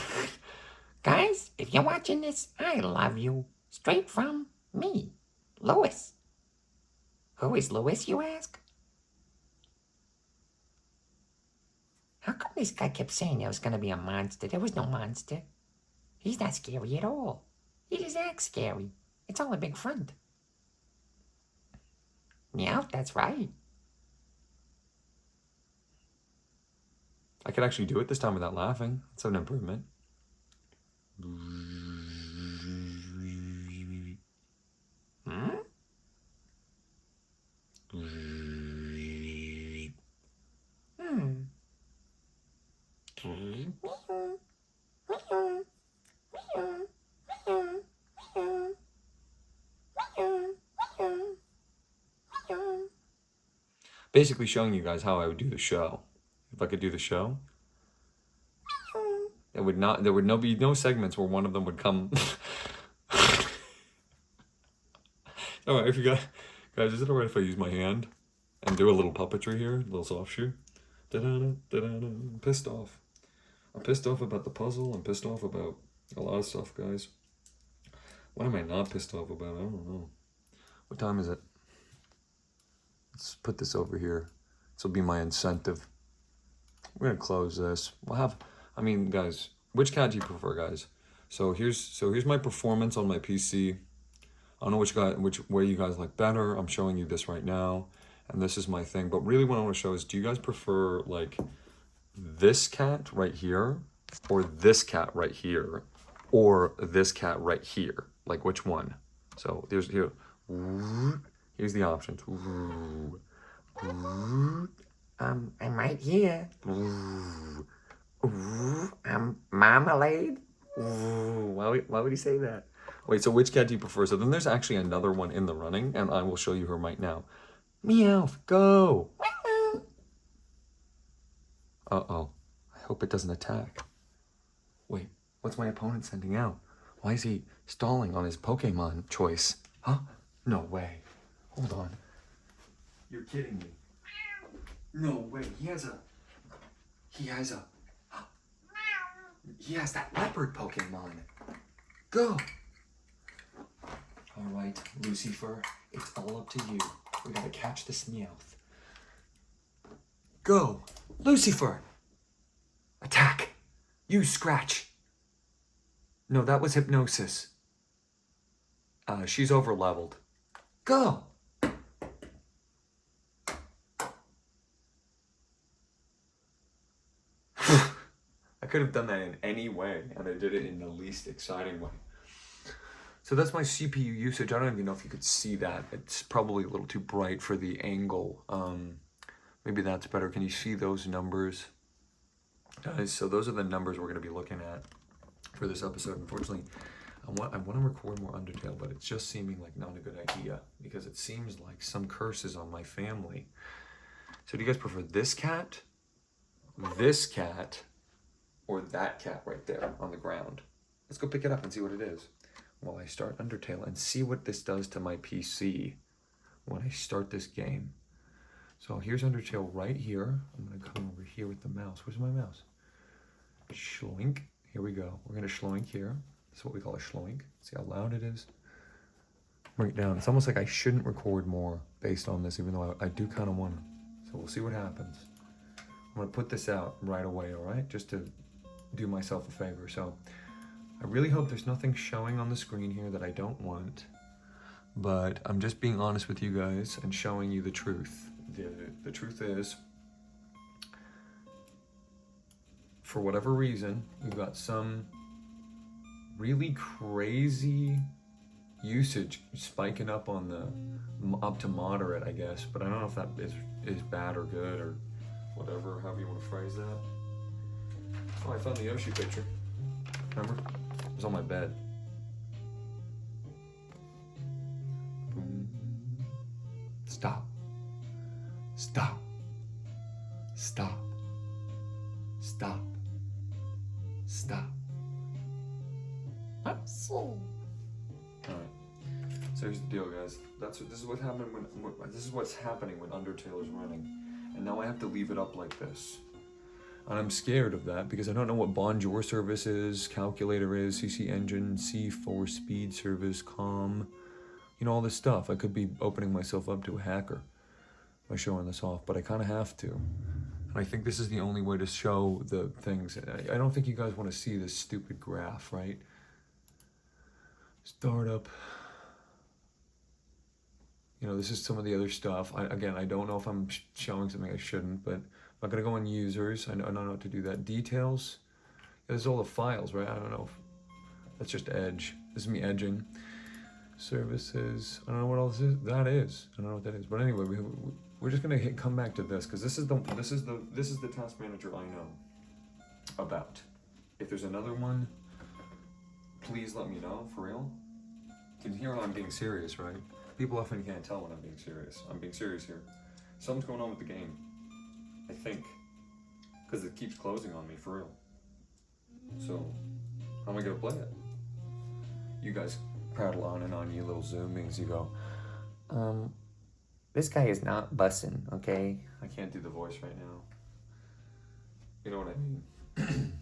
Guys, if you're watching this, I love you. Straight from me, Louis. Who is Louis, you ask? How come this guy kept saying there was going to be a monster? There was no monster. He's not scary at all. He just acts scary. It's all a big front. Meow, that's right. I could actually do it this time without laughing. That's an improvement. Basically showing you guys how I would do the show. If I could do the show, there would be no segments where one of them would come. All right, guys, is it alright if I use my hand and do a little puppetry here, a little soft shoe? I'm pissed off. I'm pissed off about the puzzle. I'm pissed off about a lot of stuff, guys. What am I not pissed off about? I don't know. What time is it? Let's put this over here. This will be my incentive. We're gonna close this. Guys, which cat do you prefer, guys? So here's my performance on my PC. I don't know which way you guys like better. I'm showing you this right now, and this is my thing. But really, what I want to show is, do you guys prefer like this cat right here, or this cat right here, or this cat right here? Like which one? So here's the options. I'm right here. I'm Marmalade. Why would he say that? Wait, so which cat do you prefer? So then there's actually another one in the running, and I will show you her right now. Meow, go! Uh-oh. I hope it doesn't attack. Wait, what's my opponent sending out? Why is he stalling on his Pokemon choice? Huh? No way. Hold on. You're kidding me. No way. He has that leopard Pokemon. Go! Alright, Lucifer, it's all up to you. We gotta catch this Meowth. Go! Lucifer! Attack! Use Scratch! No, that was Hypnosis. She's over-leveled. Go! I could have done that in any way, and I did it in the least exciting way. So that's my CPU usage. I don't even know if you could see that. It's probably a little too bright for the angle. Maybe that's better. Can you see those numbers? Guys, so those are the numbers we're going to be looking at for this episode. Unfortunately, I want to record more Undertale, but it's just seeming like not a good idea because it seems like some curse is on my family. So do you guys prefer this cat, or that cat right there on the ground? Let's go pick it up and see what it is while I start Undertale and see what this does to my PC when I start this game. So here's Undertale right here. I'm going to come over here with the mouse. Where's my mouse? Schloink. Here we go. We're going to schloink here. That's what we call a schloink. See how loud it is? Right down. It's almost like I shouldn't record more based on this, even though I do kind of want to. So we'll see what happens. I'm going to put this out right away, all right? Just to do myself a favor. So I really hope there's nothing showing on the screen here that I don't want. But I'm just being honest with you guys and showing you the truth. The truth is, for whatever reason, we've got some really crazy usage spiking up on the up to moderate, I guess, but I don't know if that is bad or good or whatever, however you want to phrase that. Oh, I found the Yoshi picture. Remember? It was on my bed. Boom. Stop. Stop. Stop. Stop. Stop. So. Alright. So here's the deal, guys. This is what's happening when Undertale is running. And now I have to leave it up like this. And I'm scared of that because I don't know what Bonjour service is, calculator is, CC engine, C4 speed service, com, you know, all this stuff. I could be opening myself up to a hacker by showing this off, but I kind of have to. And I think this is the only way to show the things. I don't think you guys want to see this stupid graph, right? Startup. You know, this is some of the other stuff. Again, I don't know if I'm showing something I shouldn't, but I'm not going to go on users. I don't know how to do that. Details. There's all the files, right? I don't know. That's just edge. This is me edging. Services. I don't know what all this is. That is. I don't know what that is. But anyway, we're just going to come back to this because this is the task manager I know about. If there's another one, please let me know, for real. You can hear when I'm being serious, right? People often can't tell when I'm being serious. I'm being serious here. Something's going on with the game. I think. Because it keeps closing on me, for real. So, how am I going to play it? You guys prattle on and on, you little Zoom meetings. You go, This guy is not bussin', okay? I can't do the voice right now. You know what I mean?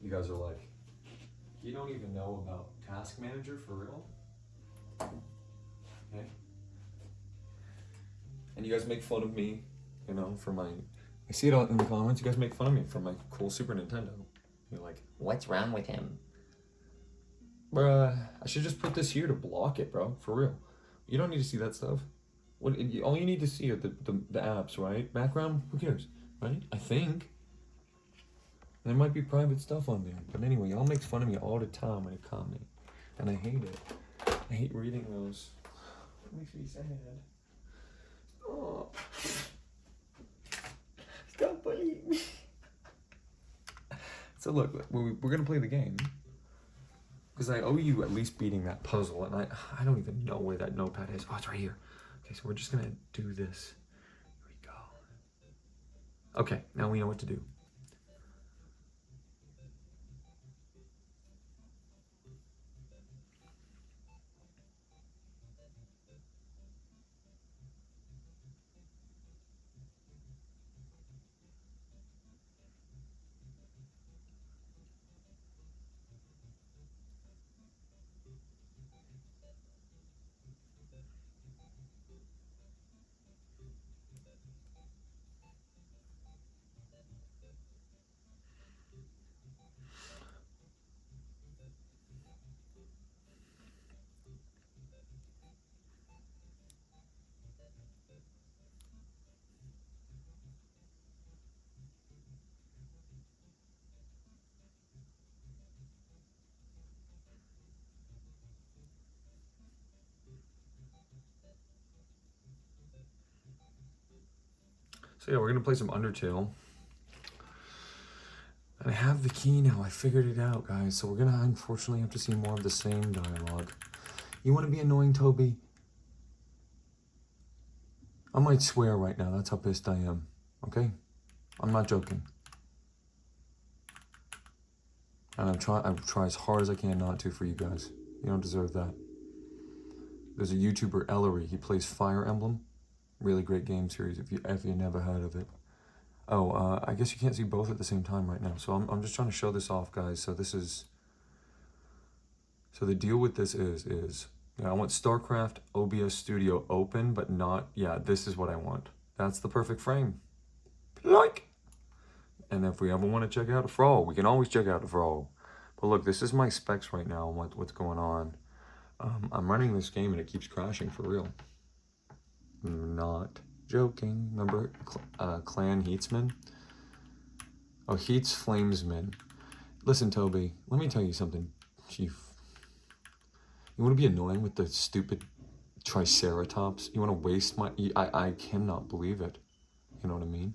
You guys are like, you don't even know about Task Manager, for real? Okay. And you guys make fun of me, you know, for my... I see it all in the comments. You guys make fun of me for my cool Super Nintendo. You're like, What's wrong with him? bruh, I should just put this here to block it, bro. For real. You don't need to see that stuff. All you need to see are the apps, right? Background, who cares, right? I think. There might be private stuff on there. But anyway, y'all make fun of me all the time when you comment. And I hate it. I hate reading those. It makes me sad. Stop. Stop bullying me. So look, we're going to play the game. Because I owe you at least beating that puzzle. And I don't even know where that notepad is. Oh, it's right here. Okay, so we're just going to do this. Here we go. Okay, now we know what to do. So yeah, we're gonna play some Undertale. And I have the key now, I figured it out, guys. So we're gonna unfortunately have to see more of the same dialogue. You wanna be annoying, Toby? I might swear right now, that's how pissed I am, okay? I'm not joking. And I try as hard as I can not to for you guys. You don't deserve that. There's a YouTuber, Ellery, he plays Fire Emblem. Really great game series if you never heard of it. Oh, I guess you can't see both at the same time right now. So I'm just trying to show this off, guys. So this is... So the deal with this is you know, I want StarCraft OBS Studio open, but not... Yeah, this is what I want. That's the perfect frame. Like! And if we ever want to check out a Fro, we can always check out a Fro. But look, this is my specs right now and what's going on. I'm running this game and it keeps crashing for real. Not joking. Remember Clan Heatsman? Oh, Heat's Flamesman. Listen, Toby, let me tell you something, Chief. You want to be annoying with the stupid Triceratops? You want to waste my... I cannot believe it. You know what I mean?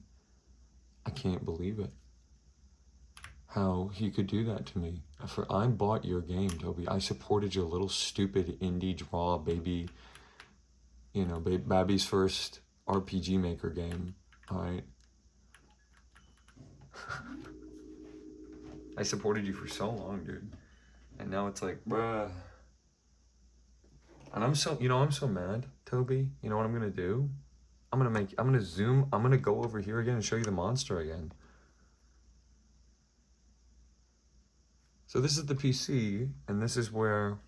I can't believe it. How he could do that to me. I bought your game, Toby. I supported your little stupid indie draw baby, you know, Babby's first RPG Maker game. Alright? I supported you for so long, dude. And now it's like, bruh. And I'm so mad, Toby. You know what I'm gonna do? I'm gonna zoom, I'm gonna go over here again and show you the monster again. So this is the PC, and this is where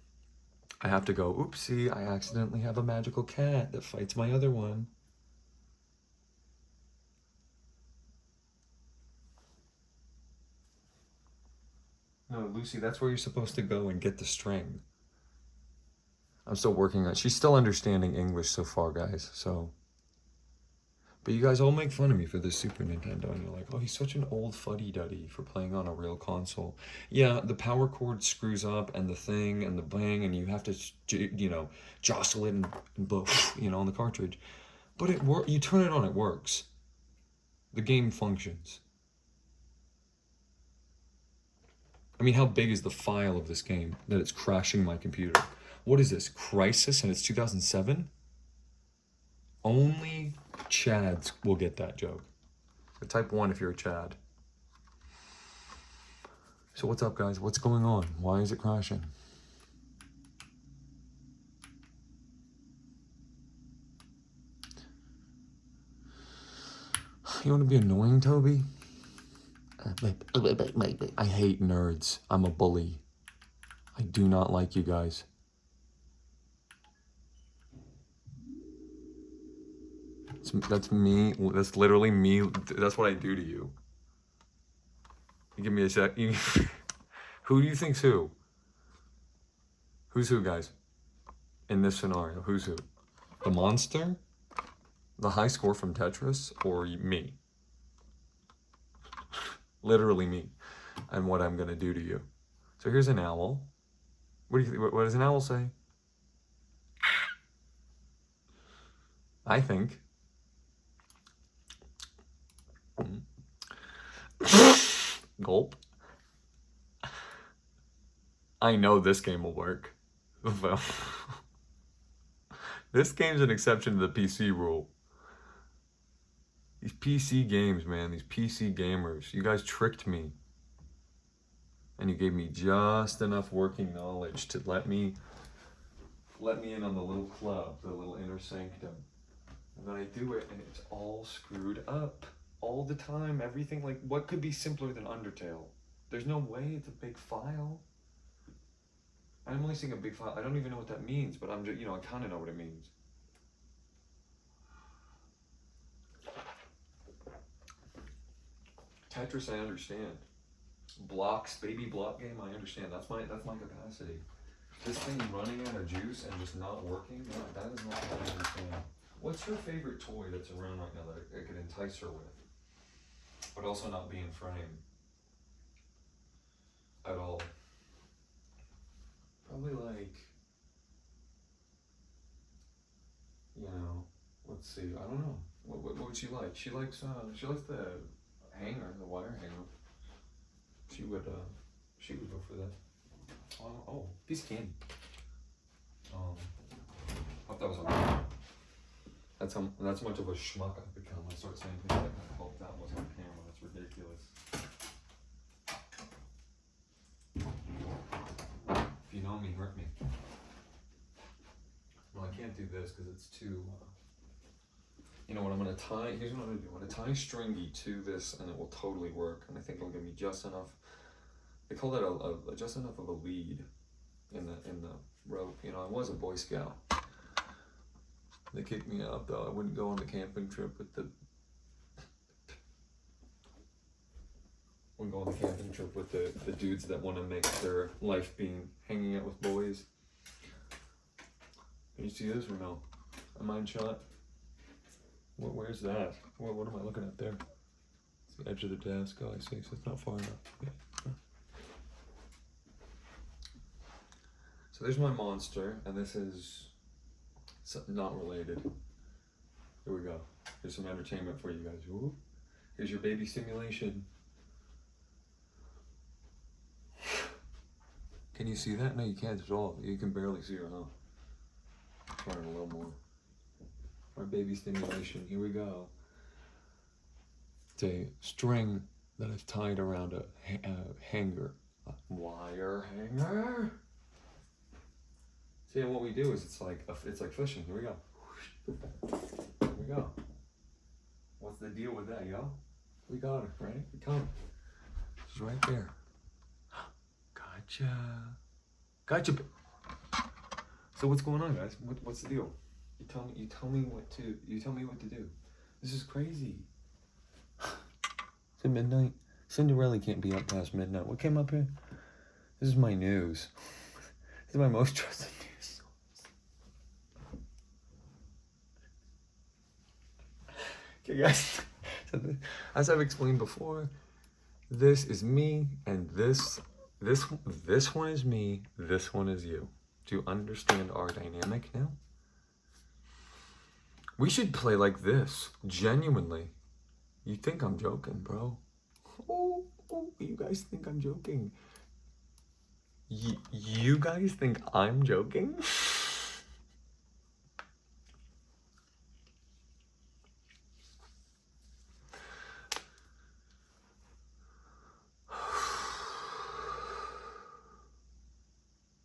I have to go, oopsie, I accidentally have a magical cat that fights my other one. No, Lucy, that's where you're supposed to go and get the string. I'm still working on it. She's still understanding English so far, guys, so. But you guys all make fun of me for this Super Nintendo, and you're like, oh, he's such an old fuddy-duddy for playing on a real console. Yeah, the power cord screws up, and the thing, and the bang, and you have to, you know, jostle it and blow, you know, on the cartridge. But you turn it on, it works. The game functions. I mean, how big is the file of this game that it's crashing my computer? What is this, Crisis, and it's 2007? Only Chads will get that joke. So type 1 if you're a Chad. So what's up, guys? What's going on? Why is it crashing? You want to be annoying, Toby? I hate nerds. I'm a bully. I do not like you guys. That's me. That's literally me. That's what I do to you. You give me a sec. Who do you think's who? Who's who, guys? In this scenario, who's who? The monster? The high score from Tetris? Or me? Literally me. And what I'm gonna do to you. So here's an owl. What does an owl say? I think. Gulp. I know this game will work. This game's an exception to the PC rule. These PC games, man, these PC gamers, you guys tricked me. And you gave me just enough working knowledge to let me in on the little club, the little inner sanctum. And then I do it, and it's all screwed up. All the time, everything, like, what could be simpler than Undertale? There's no way it's a big file. I'm only saying a big file. I don't even know what that means, but I'm just, you know, I kind of know what it means. Tetris, I understand. Blocks, baby block game, I understand. That's my capacity. This thing running out of juice and just not working, that is not what I understand. What's your favorite toy that's around right now that I could entice her with, but also not be in frame at all? Probably like, you know, let's see. I don't know. What would she like? She likes the hanger, the wire hanger. She would go for that. Oh, piece of candy. Hope that was on. That's much of a schmuck I've become. I start saying things like, I hope that wasn't on camera. That's ridiculous. If you know me, hurt me. Well, I can't do this because it's too. You know what? I'm gonna tie. Here's what I'm gonna do. I'm gonna tie stringy to this, and it will totally work. And I think it'll give me just enough. They call that just enough of a lead in the rope. You know, I was a Boy Scout. They kicked me out though. I wouldn't go on the camping trip with the. Wouldn't go on the camping trip with the dudes that want to make their life being hanging out with boys. Can you see this or no? A mine shot. Where's that? What am I looking at there? the edge of the desk. Oh, I see. So it's not far enough. Yeah. So there's my monster, and this is not related. Here we go. Here's some entertainment for you guys. Ooh. Here's your baby simulation. Can you see that? No, you can't at all. You can barely see her, huh? Try it a little more. Our baby stimulation. Here we go. It's a string that is tied around a hanger. A wire hanger. See, and what we do is it's like fishing. Here we go. Here we go. What's the deal with that, yo? We got her, right? We got her. She's right there. Gotcha. Gotcha. So what's going on, guys? What's the deal? You tell me what to do. This is crazy. It's at midnight. Cinderella can't be up past midnight. What came up here? This is my news. This is my most trusted news source. Okay, guys. So as I've explained before, this is me, and this one is me. This one is you. Do you understand our dynamic now? We should play like this, genuinely. You think I'm joking, bro? Oh, you guys think I'm joking? You guys think I'm joking?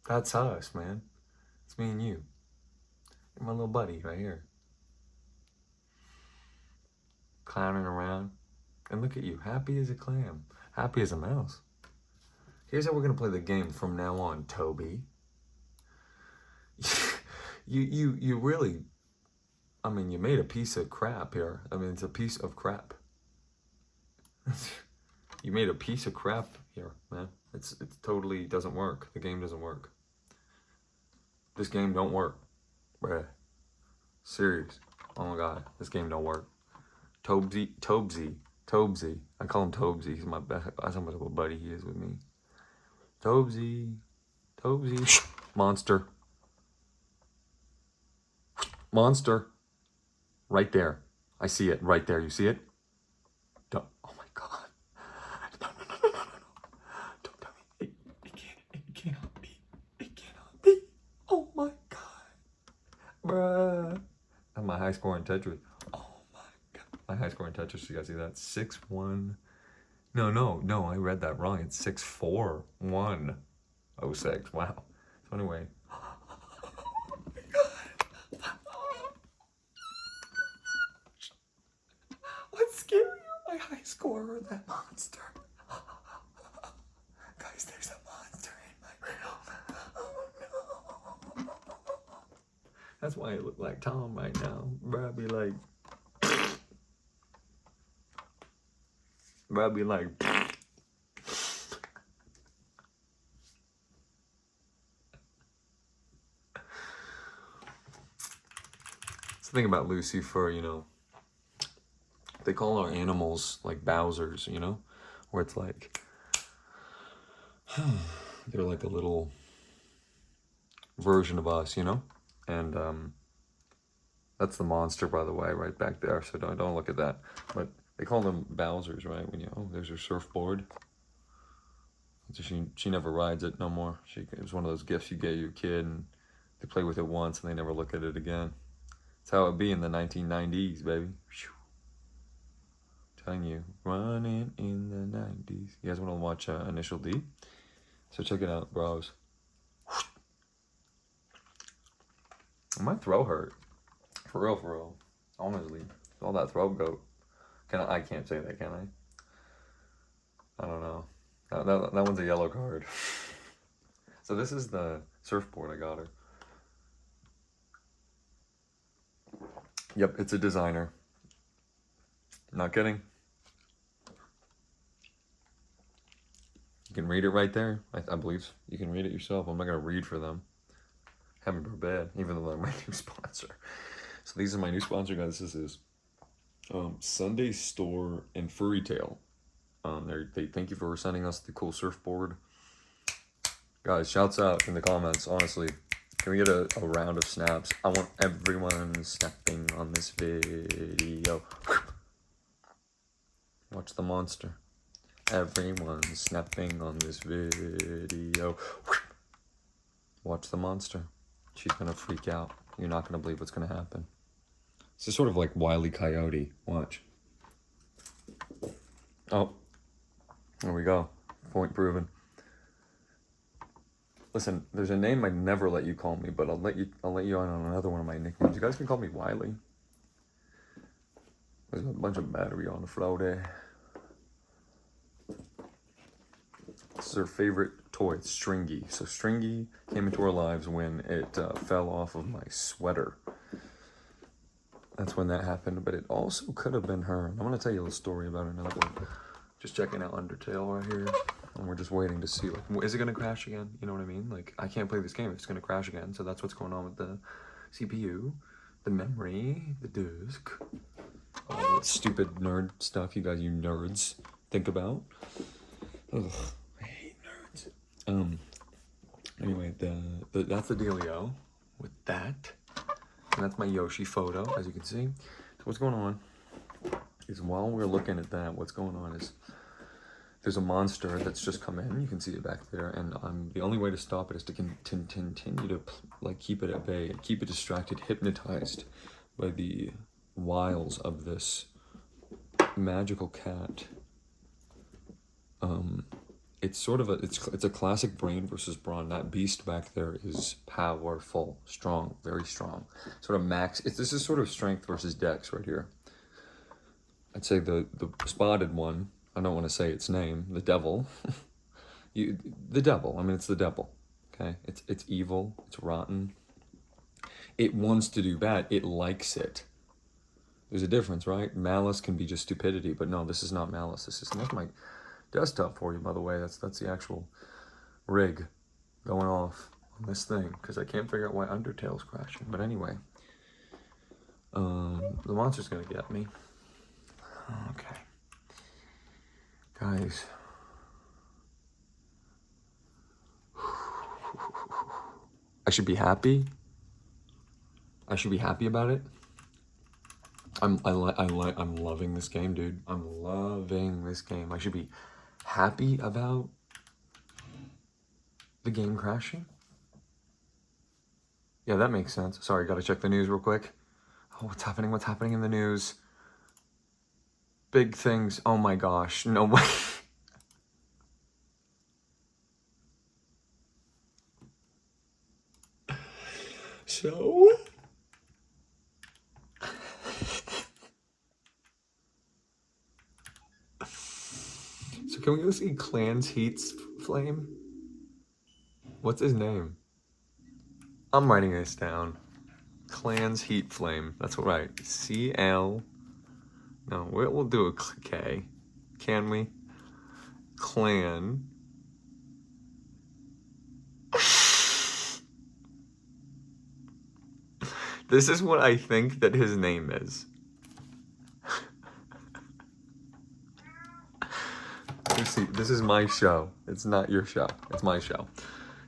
That's us, man. It's me and you. You're my little buddy right here. Clowning around. And look at you, happy as a clam. Happy as a mouse. Here's how we're gonna play the game from now on, Toby. You really, I mean, you made a piece of crap here. I mean, it's a piece of crap. You made a piece of crap here, man. It totally doesn't work. The game doesn't work. This game don't work, bruh. Serious. Oh my god, this game don't work. Tobsy. I call him Tobsy. He's my best. That's how much of a buddy he is with me. Tobsy. Monster. Right there. I see it. Right there. You see it? Don't. Oh my god. No. Don't tell me. It cannot be. It cannot be. Oh my god. Bruh. And my high score in Tetris. My high score in Tetris, you guys see that? 6-1. No, I read that wrong. It's 6-4-1-06. Wow. So anyway. Oh my god. What's scarier, my high score or that monster? Guys, there's a monster in my room. Oh no. That's why I look like Tom right now. Bro, I'd be like... Bro, I'd be like... It's the thing about Lucifer, you know. They call our animals like Bowsers, you know? Where it's like... They're like a little version of us, you know? And that's the monster, by the way, right back there. So don't look at that. But they call them Bowsers, right? When you, oh, there's her surfboard. So she never rides it no more. It was one of those gifts you get your kid, and they play with it once and they never look at it again. That's how it'd be in the 1990s, baby. Whew. Telling you, running in the 90s. You guys want to watch Initial D? So check it out, bros. My throat hurt. For real. Honestly. All that throat goat. I can't say that, can I? I don't know. That one's a yellow card. So this is the surfboard I got her. Yep, it's a designer. Not kidding. You can read it right there. I believe you can read it yourself. I'm not going to read for them. Haven't prepared, even though they're my new sponsor. So these are my new sponsor, guys. This is Sunday Store and Furry Tale. They thank you for sending us the cool surfboard. Guys, shouts out in the comments, honestly. Can we get a round of snaps? I want everyone snapping on this video. Watch the monster. Everyone snapping on this video. Watch the monster. She's gonna freak out. You're not gonna believe what's gonna happen. This is sort of like Wile E. Coyote. Watch. Oh. There we go. Point proven. Listen, there's a name I'd never let you call me, but I'll let you on another one of my nicknames. You guys can call me Wiley. There's a bunch of battery on the floor there. This is her favorite toy, it's Stringy. So Stringy came into our lives when it fell off of my sweater. That's when that happened, but it also could have been her. I'm gonna tell you a little story about it now. Just checking out Undertale right here. And we're just waiting to see, like, is it gonna crash again? You know what I mean? Like, I can't play this game if it's gonna crash again. So that's what's going on with the CPU, the memory, the disk, all that stupid nerd stuff you guys, you nerds, think about. Ugh, I hate nerds. Anyway, that's the dealio with that. And that's my Yoshi photo, as you can see. So what's going on is while we're looking at that, what's going on is there's a monster that's just come in. You can see it back there, and the only way to stop it is to continue to like keep it at bay, keep it distracted, hypnotized by the wiles of this magical cat. It's sort of it's a classic brain versus brawn. That beast back there is powerful, strong, very strong. Sort of max. This is sort of strength versus dex right here. I'd say the spotted one. I don't want to say its name. The devil. The devil. I mean, it's the devil. Okay, it's evil. It's rotten. It wants to do bad. It likes it. There's a difference, right? Malice can be just stupidity, but no, this is not malice. That's my desktop for you, by the way. That's the actual rig going off on this thing because I can't figure out why Undertale's crashing. But anyway, the monster's gonna get me. Okay, guys. I should be happy. I should be happy about it. I'm loving this game, dude. I'm loving this game. I should be happy about the game crashing. Yeah, that makes sense. Sorry, gotta check the news real quick. Oh, what's happening? What's happening in the news? Big things. Oh my gosh. No way. So? So can we go see Clan's Heat's Flame? What's his name? I'm writing this down. Clan's Heat Flame. That's right. CL. No, we'll do a K. Can we? Clan. This is what I think that his name is. You see, this is my show. It's not your show. It's my show.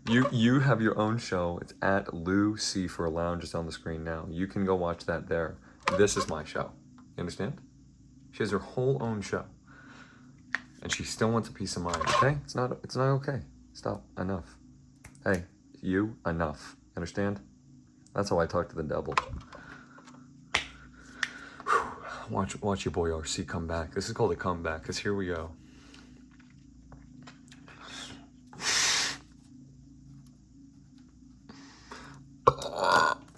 You have your own show. It's at Lucy for a Lounge. It's on the screen now. You can go watch that there. This is my show. You understand? She has her whole own show. And she still wants a piece of mine, okay? It's not okay. Stop. Enough. Hey, you, enough. Understand? That's how I talk to the devil. Watch your boy RC come back. This is called a comeback, because here we go.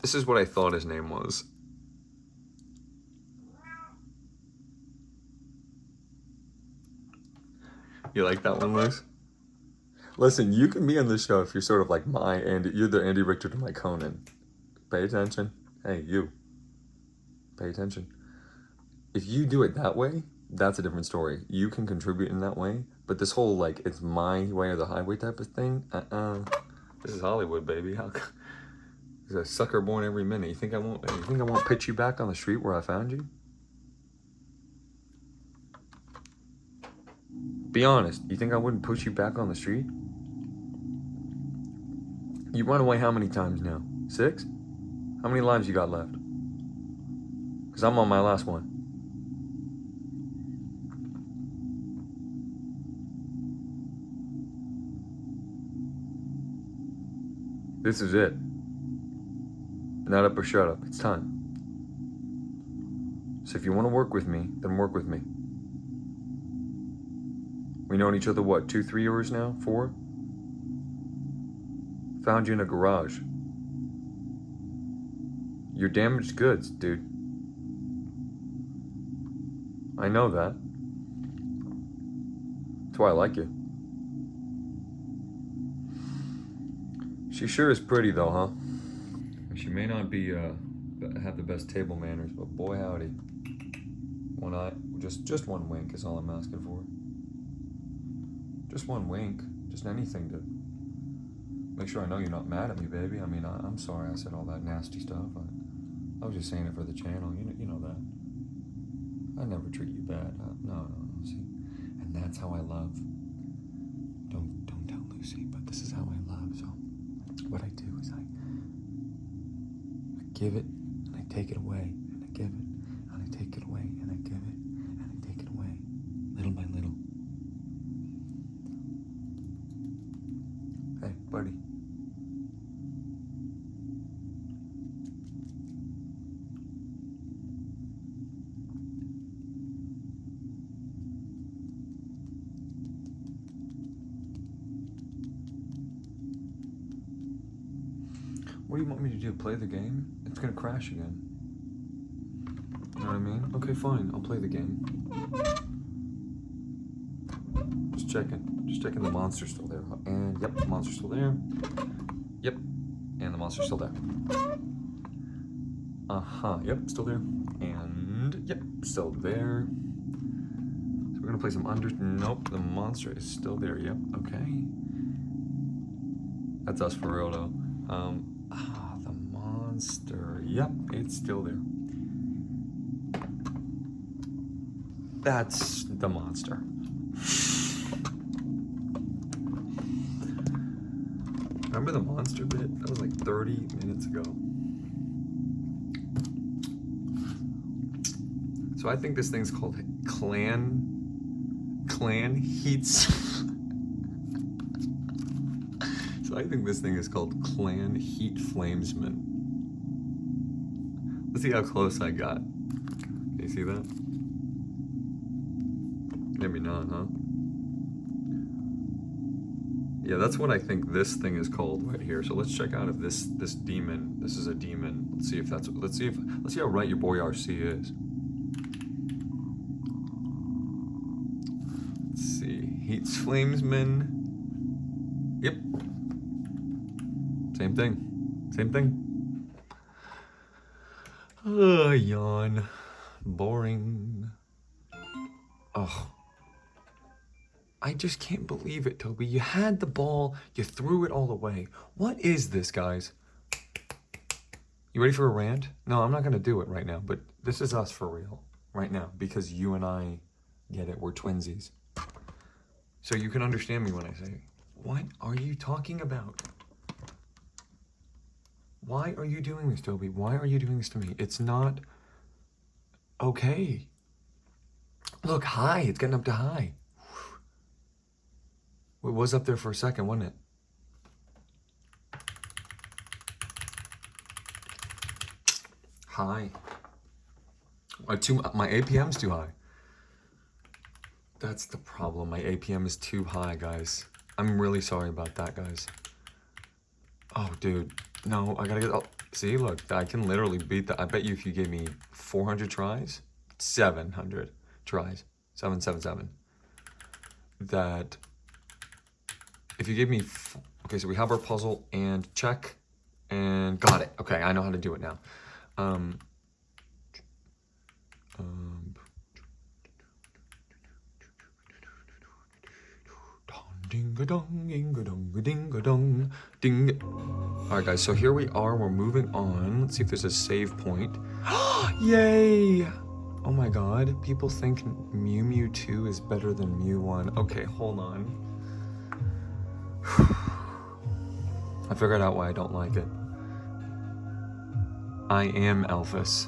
This is what I thought his name was. You like that one, Liz? Listen, you can be on this show if you're sort of like you're the Andy Richter to my Conan. Pay attention. Hey, you. Pay attention. If you do it that way, that's a different story. You can contribute in that way, but this whole, like, it's my way or the highway type of thing, this is Hollywood, baby. There's a sucker born every minute. You think I won't pitch you back on the street where I found you? Be honest. You think I wouldn't push you back on the street? You run away how many times now? 6? How many lives you got left? Because I'm on my last one. This is it. Not up or shut up. It's time. So if you want to work with me, then work with me. We known each other, what, 2-3 years now? 4? Found you in a garage. You're damaged goods, dude. I know that. That's why I like you. She sure is pretty though, huh? She may not be have the best table manners, but boy howdy. One eye, just one wink is all I'm asking for. Just one wink, just anything to make sure I know you're not mad at me, baby. I mean, I'm sorry I said all that nasty stuff. I was just saying it for the channel. You know that. I never treat you bad. No. See, and that's how I love. Don't tell Lucy, but this is how I love. So what I do is I give it and I take it away, and I give it and I take it away, and I give it and I take it away, little by little. Hey, buddy. What do you want me to do? Play the game? It's gonna crash again. You know what I mean? Okay, fine. I'll play the game. Just checking. Just checking the monster's still there. And yep, the monster's still there. Yep. And the monster's still there. Yep, still there. And yep, still there. So we're gonna play some Nope, the monster is still there. Yep, okay. That's us for real though. The monster. Yep, it's still there. That's the monster. Remember the monster bit? That was like 30 minutes ago. So I think this thing's called Clan Heats. So I think this thing is called Clan Heat Flamesman. Let's see how close I got. Can you see that? Maybe not, huh? Yeah, that's what I think this thing is called right here. So let's check out if this demon, this is a demon. Let's see how right your boy RC is. Let's see, Heats Flamesman. Yep. Same thing. Yawn. Boring. Oh. I just can't believe it, Toby. You had the ball, you threw it all away. What is this, guys? You ready for a rant? No, I'm not gonna do it right now, but this is us for real, right now, because you and I get it, we're twinsies. So you can understand me when I say, what are you talking about? Why are you doing this, Toby? Why are you doing this to me? It's not okay. Look, high, it's getting up to high. It was up there for a second, wasn't it? High. My APM's too high. That's the problem. My APM is too high, guys. I'm really sorry about that, guys. Oh, dude. No, I gotta get... Oh, see, look. I can literally beat that. I bet you if you gave me 400 tries, 700 tries, 777, that... If you give me... Okay, so we have our puzzle and check and got it. Okay, I know how to do it now. Ding-a-dong, ding. All right, guys, so here we are. We're moving on. Let's see if there's a save point. Yay! Oh my god, people think Mew Mew 2 is better than Mew 1. Okay, hold on. I figured out why I don't like it. I am Elvis.